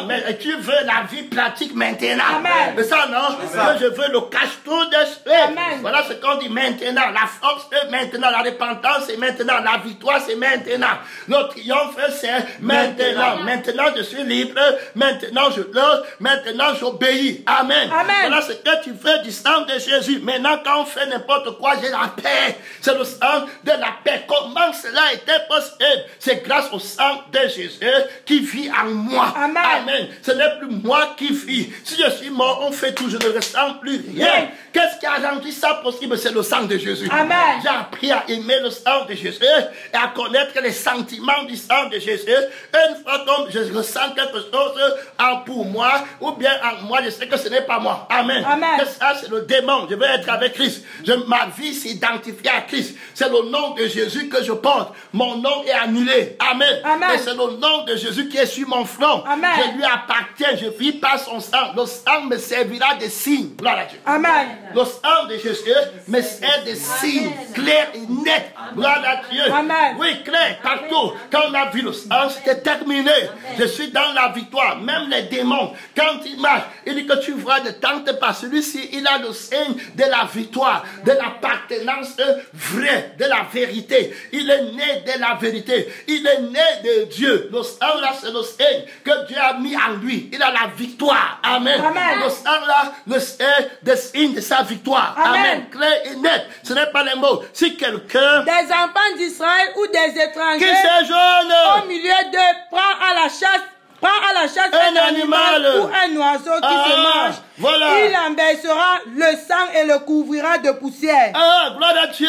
Speaker 1: Mais tu veux la vie pratique maintenant.
Speaker 2: Amen.
Speaker 1: Mais ça, non? Que je veux le cache-tout de Dieu. Voilà ce qu'on dit maintenant. La force est maintenant. La repentance est maintenant. La victoire, c'est maintenant. Le triomphe, c'est maintenant. Maintenant, je suis libre. Maintenant, je l'ose. Maintenant, j'obéis. Amen. Voilà ce que tu veux du sang de Jésus. Maintenant, quand on fait n'importe quoi, j'ai la paix. C'est le sang de la paix. Comment cela était possible? C'est grâce au sang de Jésus qui vit en moi. Amen. Ce n'est plus moi qui vis. Si je suis mort, on fait tout. Je ne ressens plus rien. Qu'est-ce qui a rendu ça possible? C'est le sang de Jésus. J'ai appris à aimer le sang de Jésus et à connaître les sentiments du sang de Jésus. Une fois que je ressens quelque chose pour moi, ou bien en moi, je sais que ce n'est pas moi. Amen. Que ça, c'est le démon. Je veux être avec Christ. Ma vie s'identifie à Christ. C'est le nom de Jésus que je porte. Mon nom est annulé. Amen. Et c'est le nom de Jésus qui est sur mon front. Je lui appartiens. Je vis par son sang. Le sang me servira de signe. Gloire à Dieu. Le sang de Jésus me sert de signe clair et net. Gloire à Dieu. Oui, clair, partout. Quand on a vu le sang, c'était terminé. Je suis dans la victoire. Même les démons, quand ils marchent, il dit que tu vois, ne tente pas. Celui-ci, il a le signe de la victoire, de l'appartenance vraie, de la vérité. Il est né de la vérité. Il est né de Dieu. Le sang là, c'est le signe que Dieu a mis en lui. Il a la victoire. Amen. Le sang là, le signe de sa victoire. Amen. Clair et net. Ce n'est pas les mots. Si quelqu'un...
Speaker 2: Des enfants d'Israël ou des étrangers...
Speaker 1: Qui séjournent
Speaker 2: au milieu d'eux, prend à la chasse un animal ou un oiseau qui se mange. Il en versera le sang et le couvrira de poussière.
Speaker 1: Gloire à Dieu.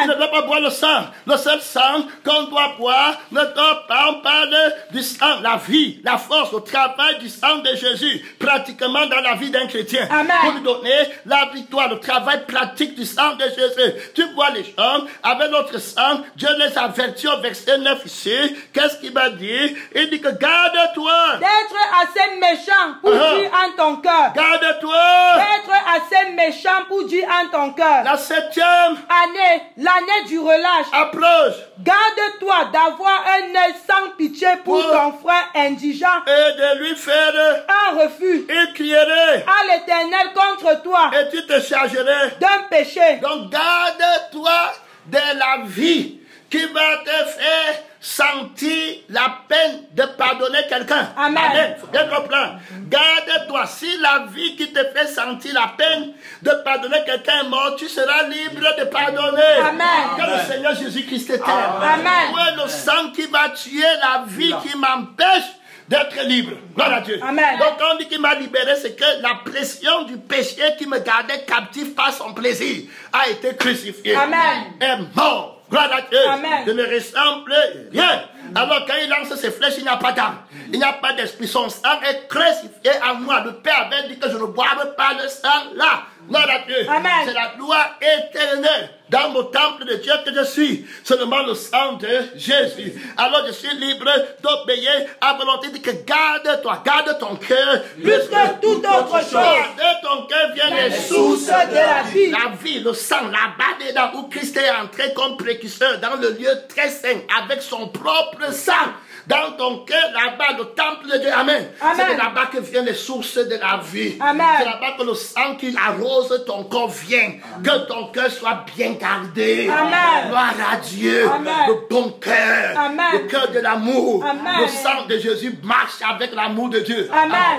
Speaker 1: Il ne doit pas boire le sang. Le seul sang qu'on doit boire, ne doit pas, on parle du sang, la vie, la force, le travail du sang de Jésus, pratiquement dans la vie d'un chrétien. Pour lui donner la victoire, le travail pratique du sang de Jésus. Tu vois les gens, avec notre sang, Dieu les avertit au verset 9 ici. Qu'est-ce qu'il va dire? Il dit que garde-toi
Speaker 2: d'être assez méchant pour dire en ton cœur.
Speaker 1: Garde-toi
Speaker 2: d'être assez méchant pour dire en ton cœur.
Speaker 1: La 7e
Speaker 2: année, l'année du relâche,
Speaker 1: approche.
Speaker 2: Garde-toi d'avoir un œil sans pitié pour ton frère indigent
Speaker 1: et de lui faire
Speaker 2: un refus.
Speaker 1: Il crierait
Speaker 2: à l'Éternel contre toi
Speaker 1: et tu te chargerais
Speaker 2: d'un péché.
Speaker 1: Donc garde-toi de la vie qui va te faire sentir la peine de pardonner quelqu'un.
Speaker 2: Amen.
Speaker 1: Faut bien comprendre. Garde-toi. Si la vie qui te fait sentir la peine de pardonner quelqu'un est mort, tu seras libre de pardonner.
Speaker 2: Amen.
Speaker 1: Que le Seigneur Jésus-Christ t'aide.
Speaker 2: Amen.
Speaker 1: Où est le sang qui va tuer la vie qui m'empêche d'être libre? Gloire à Dieu.
Speaker 2: Amen.
Speaker 1: Donc on dit qu'il m'a libéré, c'est que la pression du péché qui me gardait captif par son plaisir a été crucifiée.
Speaker 2: Amen.
Speaker 1: Est mort. Gloire à Dieu.
Speaker 2: Amen.
Speaker 1: Je ne ressemble rien. Alors quand il lance ses flèches, il n'y a pas d'âme. Il n'y a pas d'esprit. Son sang est crucifié en moi. Le Père avait dit que je ne boive pas de sang là. Gloire à Dieu. C'est la loi éternelle. Dans mon temple de Dieu que je suis, seulement le sang de Jésus. Alors je suis libre d'obéir à volonté de que garde-toi, garde ton cœur.
Speaker 2: Plus que toute autre chose.
Speaker 1: De ton cœur viennent les sources
Speaker 2: de la vie.
Speaker 1: La vie, le sang, là-bas dedans où Christ est entré comme précurseur dans le lieu très saint avec son propre sang. Dans ton cœur, là-bas, le temple de Dieu. Amen. C'est là-bas que viennent les sources de la vie. C'est là-bas que le sang qui arrose ton corps vient. Que ton cœur soit bien gardé. Gloire à Dieu. Le bon cœur. Le cœur de l'amour. Le sang de Jésus marche avec l'amour de Dieu.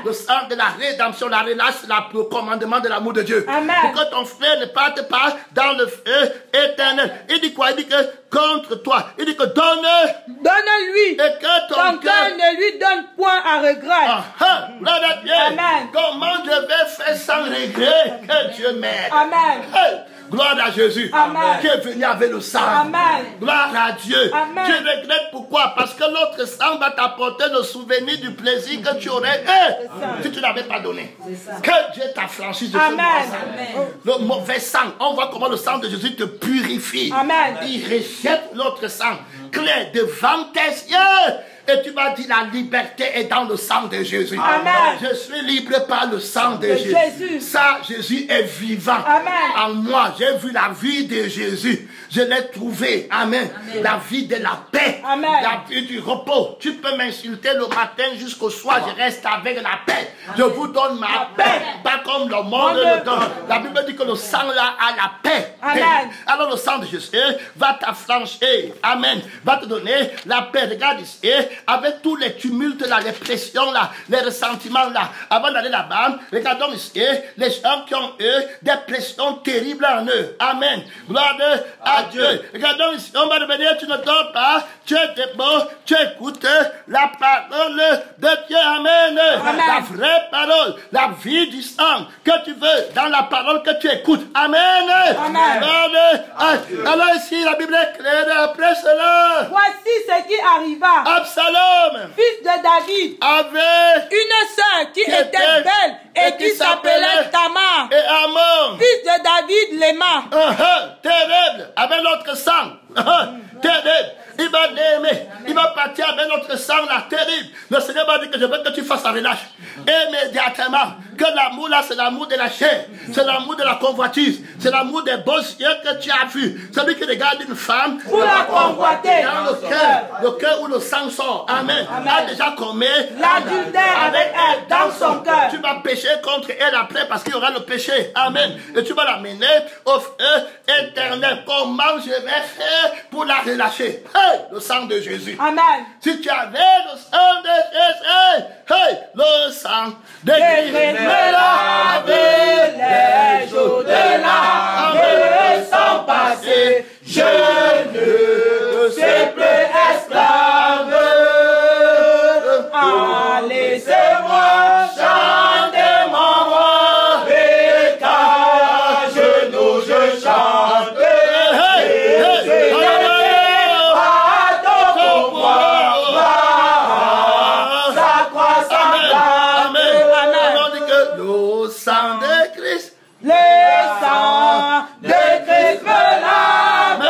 Speaker 1: Le sang de la rédemption, la relâche, le commandement de l'amour de Dieu. Pour que ton frère ne parte pas dans le feu éternel. Il dit quoi? Il dit que contre toi. Il dit que
Speaker 2: donne-lui.
Speaker 1: Et que ton cœur
Speaker 2: ne lui donne point à regret.
Speaker 1: Amen. Comment je vais faire sans regret? Que Dieu m'aide.
Speaker 2: Amen.
Speaker 1: Gloire à Jésus.
Speaker 2: Amen.
Speaker 1: Qui est venu avec le sang.
Speaker 2: Amen.
Speaker 1: Gloire à Dieu.
Speaker 2: Amen.
Speaker 1: Tu regrettes pourquoi? Parce que l'autre sang va t'apporter le souvenir du plaisir que tu aurais si tu n'avais pas donné. Que Dieu t'affranchisse de ce mauvais sang. Le mauvais sang. On voit comment le sang de Jésus te purifie.
Speaker 2: Amen.
Speaker 1: Il rejette l'autre sang clair devant tes yeux. Et tu m'as dit la liberté est dans le sang de Jésus.
Speaker 2: Amen.
Speaker 1: Je suis libre par le sang de Jésus. Ça, Jésus est vivant.
Speaker 2: Amen.
Speaker 1: En moi, j'ai vu la vie de Jésus. Je l'ai trouvé. Amen. Amen. La vie de la paix.
Speaker 2: Amen.
Speaker 1: La vie du repos. Tu peux m'insulter le matin jusqu'au soir. Je reste avec la paix. Amen. Je vous donne ma paix. Pas comme le monde le donne. La Bible dit que le sang là a la paix.
Speaker 2: Amen.
Speaker 1: Alors le sang de Jésus va t'affranchir. Amen. Va te donner la paix. Regarde ici. Avec tous les tumultes là, les pressions là, les ressentiments là, avant d'aller là-bas, regardons ici, les gens qui ont eu des pressions terribles en eux. Amen. Gloire à Dieu. Regardons ici, on va revenir, tu ne dors pas, tu es debout, tu écoutes la parole de Dieu. Amen.
Speaker 2: Amen.
Speaker 1: La vraie parole, la vie du sang que tu veux, dans la parole que tu écoutes. Amen.
Speaker 2: Amen.
Speaker 1: Alors ici, la Bible est claire, après cela.
Speaker 2: Voici ce qui arriva.
Speaker 1: Absalom,
Speaker 2: fils de David,
Speaker 1: avait
Speaker 2: une sœur qui était belle et qui s'appelait Tamar.
Speaker 1: Et Amon,
Speaker 2: fils de David, l'aima.
Speaker 1: Terrible, avec l'autre sang. Terrible. Il va l'aimer. Il va partir avec notre sang là, terrible. Le Seigneur m'a dit que je veux que tu fasses un relâche. Immédiatement. Que l'amour là, c'est l'amour de la chair. C'est l'amour de la convoitise. C'est l'amour des beaux yeux que tu as vus. Celui qui regarde une femme.
Speaker 2: Pour la convoiter.
Speaker 1: Dans le cœur où le sang sort. Amen.
Speaker 2: Amen.
Speaker 1: A déjà commis
Speaker 2: l'adultère avec elle dans son cœur.
Speaker 1: Tu vas pécher contre elle après parce qu'il y aura le péché. Amen. Et tu vas l'amener au feu éternel. Comment je vais faire pour la relâcher? Hey, le sang de Jésus.
Speaker 2: Amen.
Speaker 1: Si tu avais le sang de Jésus, hey, le sang de Jésus.
Speaker 2: Me laver les jours de l'âme et le sang passé, je ne sais plus esclave. Ah, laissez-moi chanter mon roi, et qu'à genoux je chante.
Speaker 1: Le sang de Christ.
Speaker 2: Le sang de Christ me lave.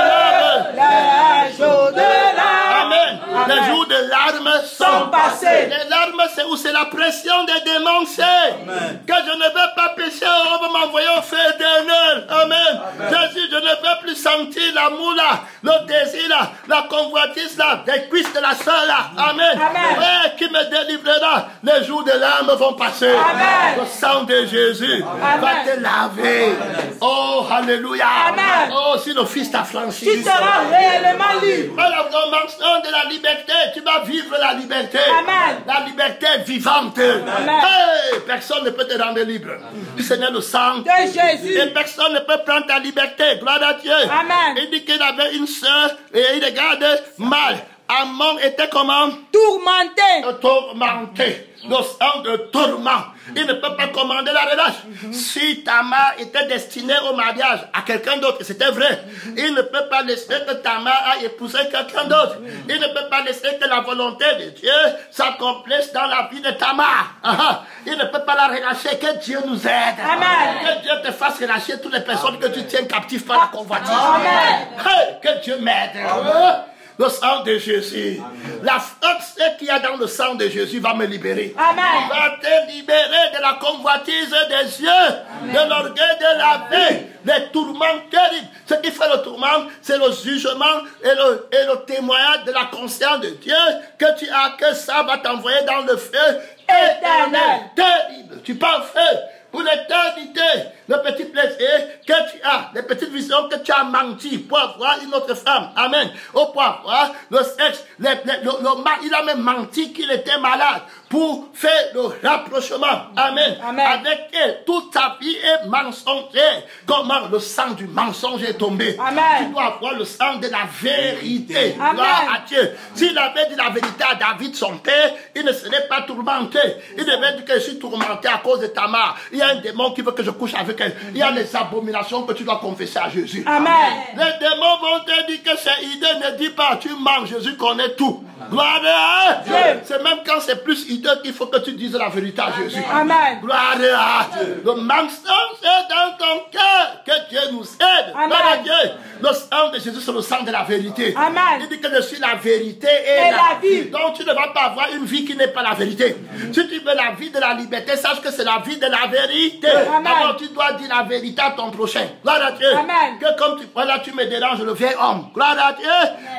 Speaker 2: Les jours de larmes.
Speaker 1: Amen. Les jours de larmes sont
Speaker 2: passés.
Speaker 1: Les larmes, c'est où c'est la pression des démons. Que je ne veux pas pécher, on va m'envoyer au feu éternel. Amen. Jésus, je ne veux plus sentir l'amour là, le désir là, la convoitise là, des cuisses de la soeur là. Amen. Ouais, qui me délivrera. Les jours de larmes vont passer.
Speaker 2: Amen.
Speaker 1: Le sang de Jésus va te laver. Oh, alléluia.
Speaker 2: Amen.
Speaker 1: Oh, si le Fils t'a franchi.
Speaker 2: Tu seras réellement libre.
Speaker 1: À la commencement de la liberté, tu vas vivre la liberté.
Speaker 2: Amen.
Speaker 1: La liberté vivante.
Speaker 2: Amen.
Speaker 1: Hey, personne ne peut te rendre libre. Ce n'est le sang
Speaker 2: de Jésus.
Speaker 1: Et personne ne peut prendre ta liberté. Gloire à Dieu.
Speaker 2: Amen.
Speaker 1: Il dit qu'il avait une sœur et il regarde mal. Amon était comment?
Speaker 2: Tourmenté.
Speaker 1: Tourmenté. Le sang de tourment. Il ne peut pas commander la relâche. Si Tamar était destinée au mariage à quelqu'un d'autre, c'était vrai, il ne peut pas laisser que Tamar aille épouser quelqu'un d'autre. Il ne peut pas laisser que la volonté de Dieu s'accomplisse dans la vie de Tamar. Il ne peut pas la relâcher. Que Dieu nous aide.
Speaker 2: Amen.
Speaker 1: Que Dieu te fasse relâcher toutes les personnes que tu tiens captives par la convoitise.
Speaker 2: Amen.
Speaker 1: Hey, que Dieu m'aide. Le sang de Jésus. Amen. La force qu'il y a dans le sang de Jésus va me libérer.
Speaker 2: Amen.
Speaker 1: Va te libérer de la convoitise des yeux, amen, de l'orgueil de la vie, des tourments terribles. Ce qui fait le tourment, c'est le jugement et le témoignage de la conscience de Dieu que tu as, que ça va t'envoyer dans le feu éternel. Terrible. Tu pars feu. Pour l'éternité, le petit plaisir que tu as, les petites visions que tu as menti pour avoir une autre femme. Amen. Ou pour avoir le sexe, il a même menti qu'il était malade pour faire le rapprochement. Amen.
Speaker 2: Amen.
Speaker 1: Avec elle, toute ta vie est mensongère. Comment le sang du mensonge est tombé.
Speaker 2: Amen.
Speaker 1: Tu dois avoir le sang de la vérité.
Speaker 2: Amen.
Speaker 1: Gloire à Dieu. S'il avait dit la vérité à David, son père, il ne serait pas tourmenté. Il devait dire que je suis tourmenté à cause de Tamar. Il y a un démon qui veut que je couche avec elle. Il y a les abominations que tu dois confesser à Jésus.
Speaker 2: Amen.
Speaker 1: Les démons vont te dire que c'est idée, ne dis pas, tu manges, Jésus connaît tout. Gloire à Dieu. C'est même quand c'est plus idée qu'il faut que tu dises la vérité à Jésus.
Speaker 2: Amen.
Speaker 1: Gloire à Dieu. Le mensonge est dans ton cœur. Que Dieu nous aide.
Speaker 2: Amen.
Speaker 1: Gloire à Dieu. Le sang de Jésus, c'est le sang de la vérité.
Speaker 2: Amen.
Speaker 1: Il dit que je suis la vérité et la vie. Donc tu ne vas pas avoir une vie qui n'est pas la vérité. Si tu veux la vie de la liberté, sache que c'est la vie de la vérité.
Speaker 2: Amen.
Speaker 1: Alors tu dois dire la vérité à ton prochain. Gloire à Dieu.
Speaker 2: Amen.
Speaker 1: Que comme tu, voilà, tu me déranges, le vieil homme. Gloire à Dieu.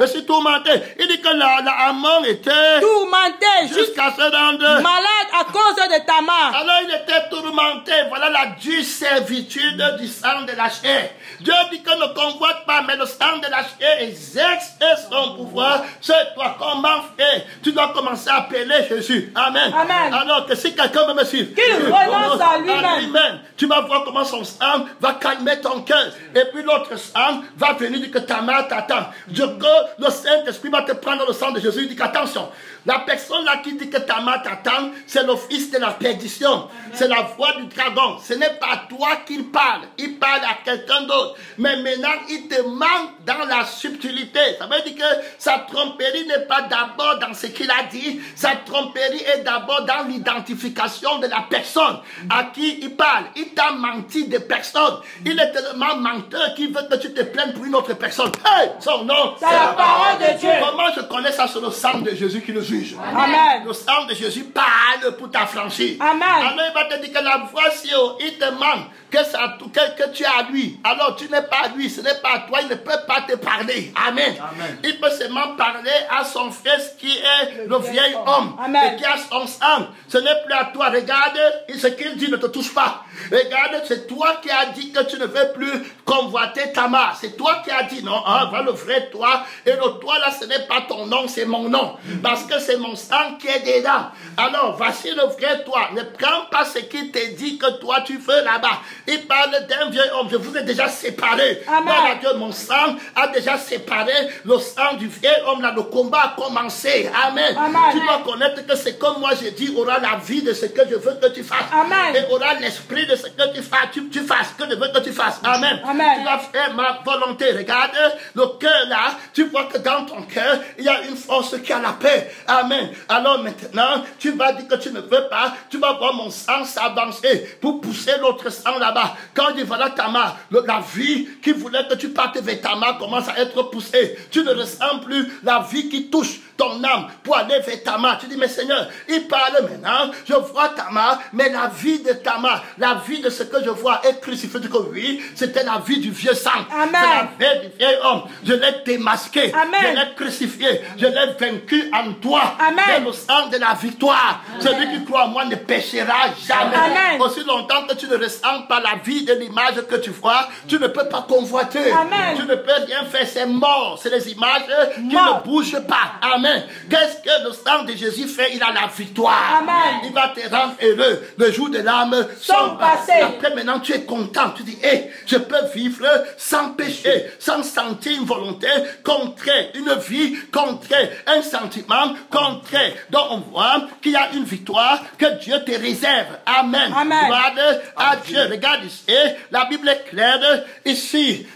Speaker 1: Je suis tourmenté. Il dit que la Amon était
Speaker 2: Tourmenté,
Speaker 1: jusqu'à se rendre
Speaker 2: malade à cause de Tamar.
Speaker 1: alors il était tourmenté. Voilà la dure servitude du sang de la chair. Dieu dit que ne convoite pas, mais le sang de la chair exerce son pouvoir sur toi. Comment faire? Tu dois commencer à appeler Jésus. Amen.
Speaker 2: Amen.
Speaker 1: Alors que si quelqu'un veut me suivre,
Speaker 2: Qu'il renonce à lui-même.
Speaker 1: tu vas voir comment son sang va calmer ton cœur. Et puis l'autre sang va venir dire que ta mère t'attend. Que le Saint-Esprit va te prendre le sang de Jésus. Il dit qu'attention, la personne là qui dit que ta mère t'attend, c'est le fils de la perdition. C'est la voix du dragon. Ce n'est pas toi qu'il parle. Il parle à quelqu'un d'autre. Mais maintenant, il te manque dans la subtilité. Ça veut dire que sa tromperie n'est pas d'abord dans ce qu'il a dit. Sa tromperie est d'abord dans l'identification de la personne à qui il parle. Il t'a menti de personne. Il est tellement menteur qu'il veut que tu te plaignes pour une autre personne. Hey, son nom,
Speaker 2: C'est la parole de Dieu.
Speaker 1: Comment je connais ça? Sur le sang de Jésus qui le juge.
Speaker 2: Amen.
Speaker 1: Le sang de Jésus parle pour t'affranchir.
Speaker 2: Amen.
Speaker 1: Alors il va te dire que la voix, si il te manque, que tu es à lui. Alors tu n'es pas à lui, ce n'est pas à toi, il ne peut pas te parler. Amen.
Speaker 2: Amen.
Speaker 1: Il peut seulement parler à son fils qui est le vieil homme.
Speaker 2: Amen.
Speaker 1: Et qui a son sang. Ce n'est plus à toi. Regarde, ce qu'il dit ne te touche pas. Regarde, c'est toi qui as dit que tu ne veux plus convoiter Tamar. C'est toi qui as dit non, hein, voilà le vrai toi. Et le toi là, ce n'est pas ton nom, c'est mon nom. Parce que c'est mon sang qui est dedans. Alors, voici le vrai toi. Ne prends pas ce qu'il te dit que toi tu veux là-bas. Il parle d'un vieil homme. Je vous ai déjà séparé. Voilà que mon sang a déjà séparé le sang du vieil homme là. Le combat a commencé. Amen.
Speaker 2: Amen.
Speaker 1: Tu dois connaître que c'est comme moi j'ai dit, aura la vie de ce que je veux que tu fasses.
Speaker 2: Amen.
Speaker 1: Et aura l'esprit de ce que tu fasses. Tu fasses que je veux que tu fasses. Amen.
Speaker 2: Amen.
Speaker 1: Tu dois faire ma volonté. Regarde le cœur là. Tu vois que dans ton cœur, il y a une force qui a la paix. Amen. Alors maintenant, tu vas dire que tu ne veux pas. Tu vas voir mon sang s'avancer pour pousser l'autre sang là-bas. Quand il dit voilà Tamar, la vie qui voulait que tu partes vers Tamar commence à être poussée. Tu ne ressens plus la vie qui touche ton âme pour aller vers Tamar. Tu dis mais Seigneur, il parle maintenant. Je vois Tamar, mais la vie de Tamar, la vie de ce que je vois est crucifiée. Que oui, c'était la vie du vieux sang.
Speaker 2: Amen.
Speaker 1: C'est la vie du vieil homme. Je l'ai démasqué.
Speaker 2: Amen.
Speaker 1: Je l'ai crucifié. Je l'ai vaincu en toi.
Speaker 2: Amen.
Speaker 1: C'est le sang de la victoire. Celui qui croit en moi ne péchera jamais.
Speaker 2: Amen.
Speaker 1: Aussi longtemps que tu ne ressens pas la vie de l'image que tu vois, tu ne peux pas convoiter.
Speaker 2: Amen.
Speaker 1: Tu ne peux rien faire. C'est mort. C'est les images qui ne bougent pas. Amen. Qu'est-ce que le sang de Jésus fait? Il a la victoire.
Speaker 2: Amen.
Speaker 1: Il va te rendre heureux. Le jour de l'âme
Speaker 2: sont passés.
Speaker 1: Après maintenant tu es content. Tu dis, hey, je peux vivre sans péché, sans sentir une volonté contraire, une vie contraire, un sentiment contraire. Donc on voit qu'il y a une victoire que Dieu te réserve. Amen.
Speaker 2: Amen.
Speaker 1: Gloire à Dieu. Regarde ici, la Bible est claire. Ici,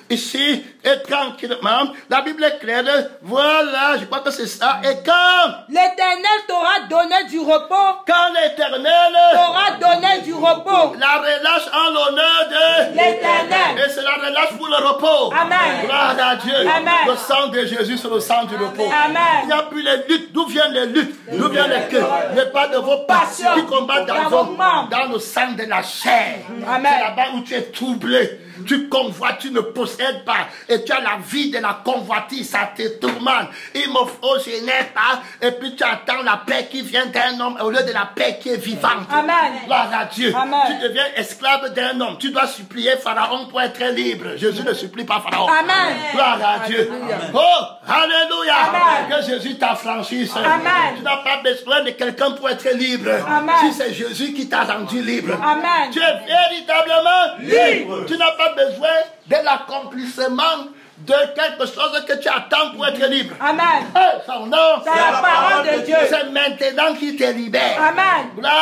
Speaker 1: et tranquillement, la Bible est claire. Voilà, je crois que c'est ça. Et quand
Speaker 2: l'Éternel t'aura donné du repos,
Speaker 1: quand l'Éternel
Speaker 2: t'aura donné du repos,
Speaker 1: la relâche en l'honneur de
Speaker 2: l'Éternel.
Speaker 1: et c'est la relâche pour le repos.
Speaker 2: Amen.
Speaker 1: Gloire à Dieu.
Speaker 2: Amen.
Speaker 1: Le sang de Jésus, c'est le sang du repos.
Speaker 2: Amen.
Speaker 1: Il n'y a plus les luttes. D'où viennent les luttes? D'où viennent les cœurs? Mais pas de vos passions qui combattent dans le sang de la chair.
Speaker 2: Amen.
Speaker 1: C'est là-bas où tu es troublé. Tu convoites, tu ne possèdes pas. Et tu as la vie de la convoitise, ça te tourmente. Il me faut, je n'ai pas. Et puis tu attends la paix qui vient d'un homme au lieu de la paix qui est vivante.
Speaker 2: Amen.
Speaker 1: Gloire à Dieu.
Speaker 2: Amen.
Speaker 1: Tu deviens esclave d'un homme. Tu dois supplier Pharaon pour être libre. Jésus ne supplie pas Pharaon.
Speaker 2: Amen.
Speaker 1: Gloire à Dieu. Oh, alléluia.
Speaker 2: Amen.
Speaker 1: Que Jésus t'affranchisse.
Speaker 2: Amen.
Speaker 1: Tu n'as pas besoin de quelqu'un pour être libre.
Speaker 2: Amen.
Speaker 1: Si c'est Jésus qui t'a rendu libre.
Speaker 2: Amen.
Speaker 1: Tu es véritablement
Speaker 2: Libre.
Speaker 1: Tu n'as pas besoin de l'accomplissement de quelque chose que tu attends pour être libre.
Speaker 2: Amen.
Speaker 1: Son nom,
Speaker 2: C'est la parole de Dieu.
Speaker 1: c'est maintenant qui te libère.
Speaker 2: Amen.
Speaker 1: Gloire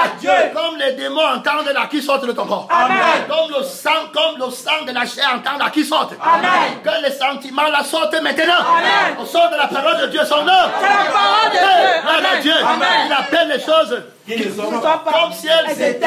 Speaker 1: à Dieu.
Speaker 2: Dieu.
Speaker 1: Comme les démons entendent la qui sortent de ton corps.
Speaker 2: Amen.
Speaker 1: Comme le sang de la chair entend la qui sortent.
Speaker 2: Amen.
Speaker 1: Que les sentiments la sortent maintenant.
Speaker 2: Amen.
Speaker 1: Au sort de la parole de Dieu, son nom.
Speaker 2: C'est la parole de Dieu.
Speaker 1: Gloire à Dieu.
Speaker 2: Amen.
Speaker 1: Il appelle les choses
Speaker 2: Ils ne sont pas
Speaker 1: comme si elles étaient.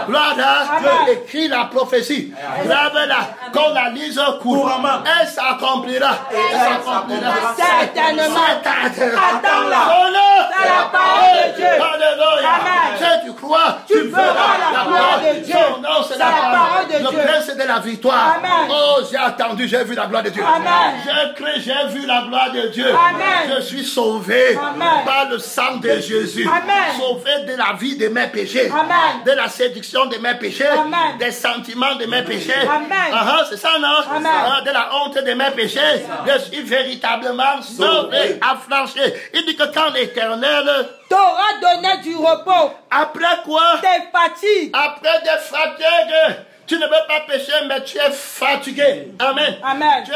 Speaker 1: Gloire à Dieu.
Speaker 2: Amen.
Speaker 1: Écrit la prophétie. Grave-la. Qu'on la lise couramment. Elle s'accomplira. Elle s'accomplira.
Speaker 2: Certainement. Attends-la.
Speaker 1: Attends-la.
Speaker 2: C'est la parole de Dieu.
Speaker 1: Alléluia.
Speaker 2: Amen.
Speaker 1: Si tu crois, tu
Speaker 2: verras la gloire de Dieu.
Speaker 1: Son nom, c'est la parole
Speaker 2: de
Speaker 1: Le
Speaker 2: Dieu.
Speaker 1: prince de la victoire.
Speaker 2: Amen.
Speaker 1: Oh, j'ai attendu, j'ai vu la gloire de Dieu.
Speaker 2: Amen.
Speaker 1: J'ai cru, j'ai vu la gloire de Dieu.
Speaker 2: Amen.
Speaker 1: Je suis sauvé
Speaker 2: Amen.
Speaker 1: par le sang de Jésus.
Speaker 2: Amen.
Speaker 1: Sauvé de la vie de mes péchés.
Speaker 2: Amen.
Speaker 1: De la séduction de mes péchés.
Speaker 2: Amen.
Speaker 1: Des sentiments de mes péchés.
Speaker 2: Amen.
Speaker 1: C'est ça, non?
Speaker 2: Amen.
Speaker 1: De la honte de mes péchés. Je suis véritablement sauvé, affranchi. Il dit que quand l'Éternel
Speaker 2: T'auras donné du repos.
Speaker 1: après quoi?
Speaker 2: Tes fatigues.
Speaker 1: Après des fatigues. Tu ne veux pas pécher, mais tu es fatigué. Amen.
Speaker 2: Amen.
Speaker 1: Tu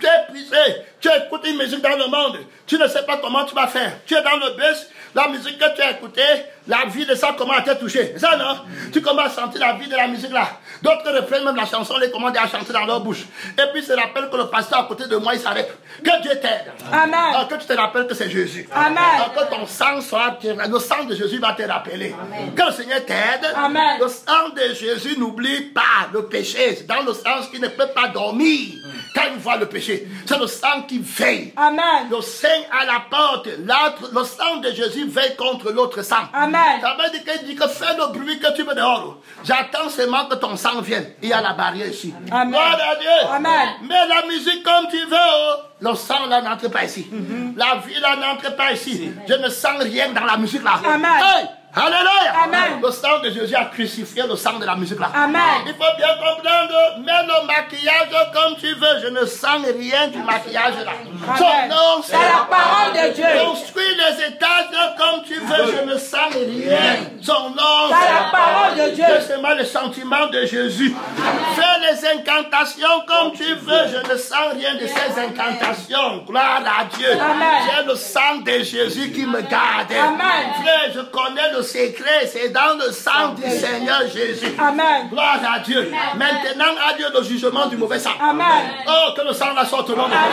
Speaker 1: es épuisé. Tu écoutes une musique dans le monde. Tu ne sais pas comment tu vas faire. Tu es dans le bus. La musique que tu as écoutée, la vie de ça commence à te toucher. C'est ça, non? Tu commences à sentir la vie de la musique là. D'autres reprennent même la chanson, les commandent à chanter dans leur bouche. Et puis se rappelle que le pasteur à côté de moi, il s'arrête. Que Dieu t'aide.
Speaker 2: Amen.
Speaker 1: Que tu te rappelles que c'est Jésus.
Speaker 2: Amen.
Speaker 1: Que ton sang soit... Le sang de Jésus va te rappeler. Amen. Que le Seigneur t'aide.
Speaker 2: Amen.
Speaker 1: Le sang de Jésus n'oublie pas le péché. C'est dans le sens qu'il ne peut pas dormir quand il voit le péché. C'est le sang qui veille.
Speaker 2: Amen.
Speaker 1: Le sang à la porte. Le sang de Jésus veille contre l'autre sang.
Speaker 2: Amen.
Speaker 1: Ça veut dire qu'il dit que fais le bruit que tu veux dehors. J'attends seulement que ton sang vienne. Il y a la barrière ici.
Speaker 2: Amen.
Speaker 1: Gloire à Dieu.
Speaker 2: Amen.
Speaker 1: Mets la musique comme tu veux. Oh. Le sang là n'entre pas ici. La vie là n'entre pas ici. Je ne sens rien dans la musique là.
Speaker 2: Amen.
Speaker 1: Hey! Alléluia.
Speaker 2: Amen.
Speaker 1: Le sang de Jésus a crucifié le sang de la musique là.
Speaker 2: Amen.
Speaker 1: Il faut bien comprendre, mets le maquillage comme tu veux. Je ne sens rien du maquillage là.
Speaker 2: Amen.
Speaker 1: Son nom,
Speaker 2: C'est la parole de Dieu.
Speaker 1: construis les étages comme tu veux. Je ne sens rien. Son nom,
Speaker 2: C'est la parole de Dieu.
Speaker 1: c'est seulement le sentiment de Jésus. Fais les incantations comme tu veux. Je ne sens rien de ces incantations. Gloire à Dieu.
Speaker 2: Amen.
Speaker 1: J'ai le sang de Jésus qui me garde.
Speaker 2: Amen.
Speaker 1: Frère, je connais le secret. C'est dans le sang du Seigneur Jésus.
Speaker 2: Amen.
Speaker 1: Gloire à Dieu. Maintenant, à Dieu le jugement du mauvais sang.
Speaker 2: Amen.
Speaker 1: Oh, que le sang la sorte au nom de
Speaker 2: Amen.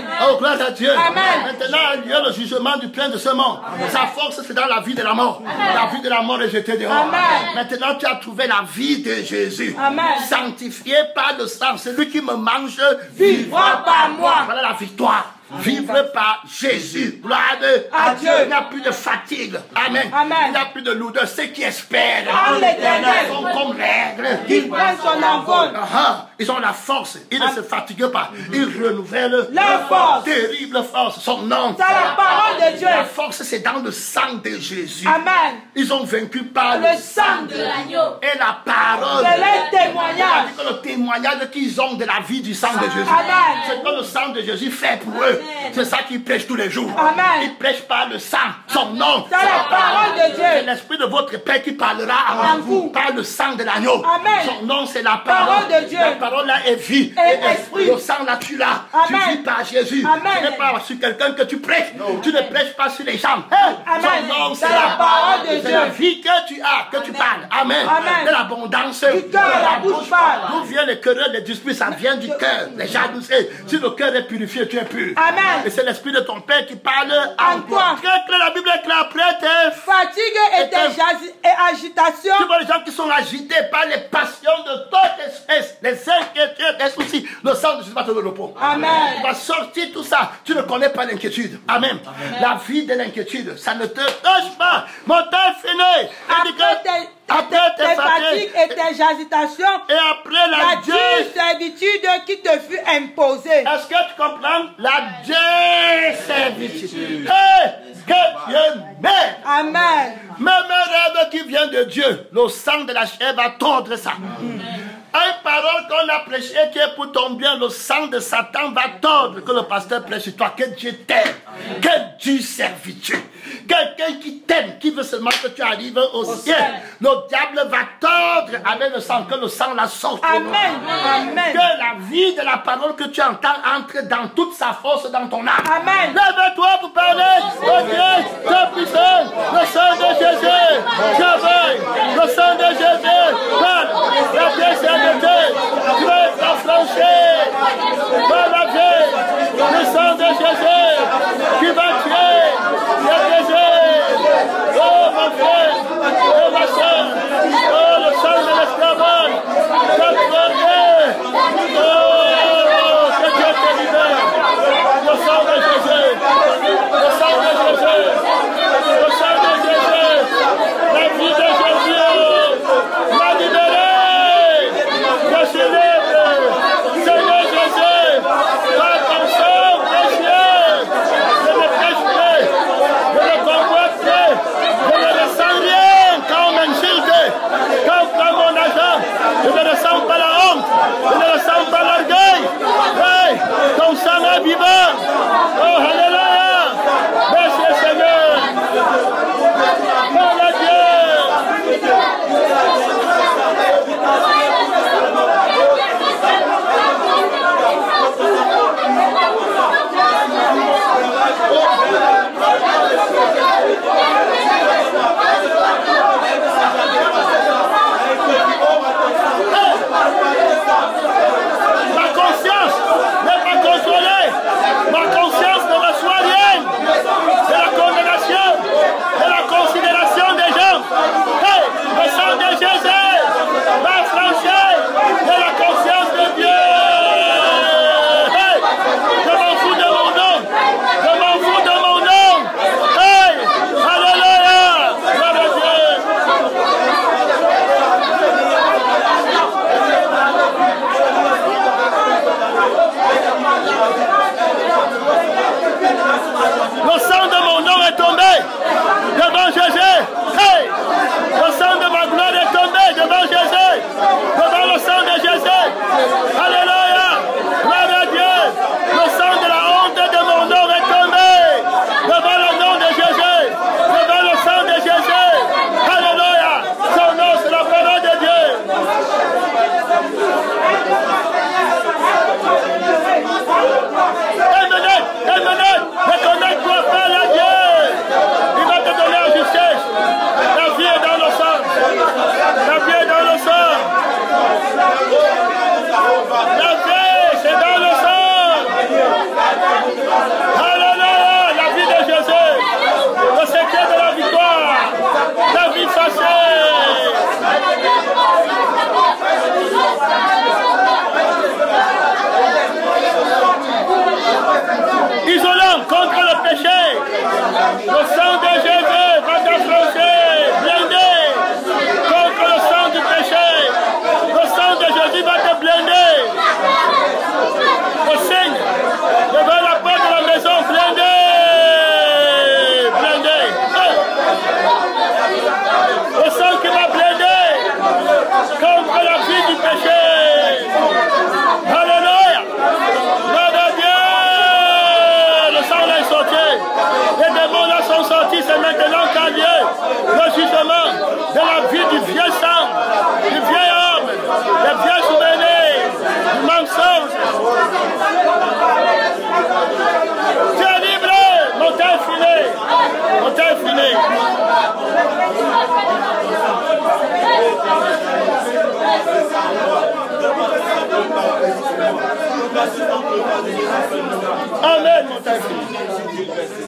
Speaker 1: Jésus. Oh, gloire à Dieu.
Speaker 2: Amen.
Speaker 1: Maintenant, il y a le jugement du plein de ce monde. Sa force, c'est dans la vie de la mort. La vie de la mort est jetée dehors.
Speaker 2: Amen.
Speaker 1: Maintenant, tu as trouvé la vie de Jésus.
Speaker 2: Amen.
Speaker 1: Sanctifié par le sang. Celui qui me mange
Speaker 2: Vivra par moi.
Speaker 1: Voilà la victoire. Vivre par Jésus. Gloire
Speaker 2: à Dieu.
Speaker 1: Il n'y a plus de fatigue. Amen.
Speaker 2: Amen.
Speaker 1: Il n'y a plus de lourdeur. Ceux qui espèrent
Speaker 2: En l'Éternel.
Speaker 1: sont comme l'aigle.
Speaker 2: Qu'il prenne son envol.
Speaker 1: Ils ont la force. Ils ne se fatiguent pas. Ils renouvellent
Speaker 2: Leur force.
Speaker 1: Terrible force. Son nom.
Speaker 2: C'est la parole de Dieu.
Speaker 1: La force, c'est dans le sang de Jésus.
Speaker 2: Amen.
Speaker 1: Ils ont vaincu par
Speaker 2: Le sang de l'agneau.
Speaker 1: et la parole.
Speaker 2: C'est le témoignage.
Speaker 1: C'est le témoignage qu'ils ont de la vie du sang de Jésus.
Speaker 2: Amen.
Speaker 1: C'est que le sang de Jésus fait pour eux. C'est ça qu'ils prêchent tous les jours.
Speaker 2: Amen.
Speaker 1: Ils prêchent par le sang. Son nom.
Speaker 2: C'est la parole de
Speaker 1: C'est
Speaker 2: Dieu.
Speaker 1: l'esprit de votre Père qui parlera en vous par le sang de l'agneau.
Speaker 2: Amen.
Speaker 1: Son nom, c'est la parole.
Speaker 2: Parole de Dieu.
Speaker 1: La parole là est vie.
Speaker 2: Et esprit.
Speaker 1: Le sang là, tu l'as. Tu
Speaker 2: Amen.
Speaker 1: vis par Jésus.
Speaker 2: Amen.
Speaker 1: Ce n'est pas sur quelqu'un que tu prêches. Tu ne prêches pas sur les gens. Hey,
Speaker 2: Amen.
Speaker 1: son nom,
Speaker 2: C'est la parole de
Speaker 1: c'est
Speaker 2: Dieu.
Speaker 1: la vie que tu as, que tu parles. Amen.
Speaker 2: Amen.
Speaker 1: De l'abondance.
Speaker 2: Du cœur, la bouche parle.
Speaker 1: D'où vient les querelles, les disputes? Ça vient du cœur. Les jalousies. Si le cœur est purifié, tu es pur.
Speaker 2: Amen.
Speaker 1: Et c'est l'esprit de ton Père qui parle en
Speaker 2: En
Speaker 1: toi.
Speaker 2: toi.
Speaker 1: Très clair, la Bible est claire. Prête.
Speaker 2: Fatigue et agitation.
Speaker 1: Tu vois les gens qui sont agités par les passions de toute espèce, les inquiétudes, les soucis. Le sang de Jésus va te donner le repos.
Speaker 2: Amen.
Speaker 1: Il va sortir tout ça. Tu ne connais pas l'inquiétude. Amen. La vie de l'inquiétude, ça ne te touche pas. Mon temps est fini. Il dit que après tes
Speaker 2: fatigues et tes agitations,
Speaker 1: et après la
Speaker 2: dure servitude qui te fut imposée.
Speaker 1: Est-ce que tu comprends? La servitude. Hey, que Dieu m'aide.
Speaker 2: Amen.
Speaker 1: Même un rêve qui vient de Dieu, le sang de la chair va tordre ça. Une parole qu'on a prêchée qui est pour ton bien, le sang de Satan va tordre que le pasteur prêche sur toi. Que Dieu t'aide. Que Dieu servitude. quelqu'un qui t'aime, qui veut seulement que tu arrives au ciel, le diable va tordre avec le sang, que le sang la sorte.
Speaker 2: Amen. Amen.
Speaker 1: Que la vie de la parole que tu entends entre dans toute sa force dans ton âme.
Speaker 2: Amen.
Speaker 1: Lève-toi pour parler au Dieu, ta puissance, le sang de Jésus. Travaille, le sang de Jésus. La pièce est arrêtée. Tu vas être affranchi. Va laver le sang de Jésus qui va tuer le Jésus. Oh mon frère, oh ma soeur, oh le sang de l'esclavage. Oh, que Dieu te libère. Le sang de Jésus. Le sang de Jésus. Le sang de Jésus. La vie de Jésus. M'a libéré. Je suis libre. Seigneur Jésus. Par ton sang, précieux. Je ne prêche plus. Je ne convoite plus. Je ne ressens rien quand on m'insulte. Quand on prend mon argent. Je ne ressens pas la honte. Je ne ressens pas l'orgueil. Hey, ton sang est vivant. Oh, alléluia. Merci Seigneur. Gloire à Dieu. Ma conscience n'est pas contrôlée. Ma conscience ne reçoit rien de la condamnation, de la considération des gens. Hey, le sang de Jésus va franchir de la conscience de Dieu. Hey, je m'en fous de mon nom. Je m'en fous de mon nom. Hey, alléluia. Gloire à Dieu. Le sang de mon nom est tombé devant Jésus. Hey! Le sang de ma gloire est tombé devant Jésus. Devant le sang de Jésus. Alléluia. Gloire à Dieu. Le sang de la honte de mon nom est tombé devant le nom de Jésus. Devant le sang de Jésus. Alléluia. Son nom, c'est la parole de Dieu. Reconnecte-toi, Père à Dieu. Il va te donner la justice. La vie est dans le sang. La vie est dans le sang. La vie, c'est dans le sang. Alléluia, la vie de Jésus. Le secret de la victoire. La vie facile. Isolant contre le péché. Le sang de Jésus va t'affranchir, blindé contre le sang du péché. Le sang de Jésus va te blinder. Le signe devant la porte de la maison, blindé. Blindé. Le sang qui va blinder contre la vie du péché. Alléluia. Gloire à Dieu. Le sang là est sorti. Les démons là sont sortis. C'est maintenant qu'a lieu le jugement de la vie du vieux sang, du vieil homme, des vieux souvenirs, du mensonge. Tu es libre. Mon temps est fini. Mon temps est fini. Amen, mon temps est fini.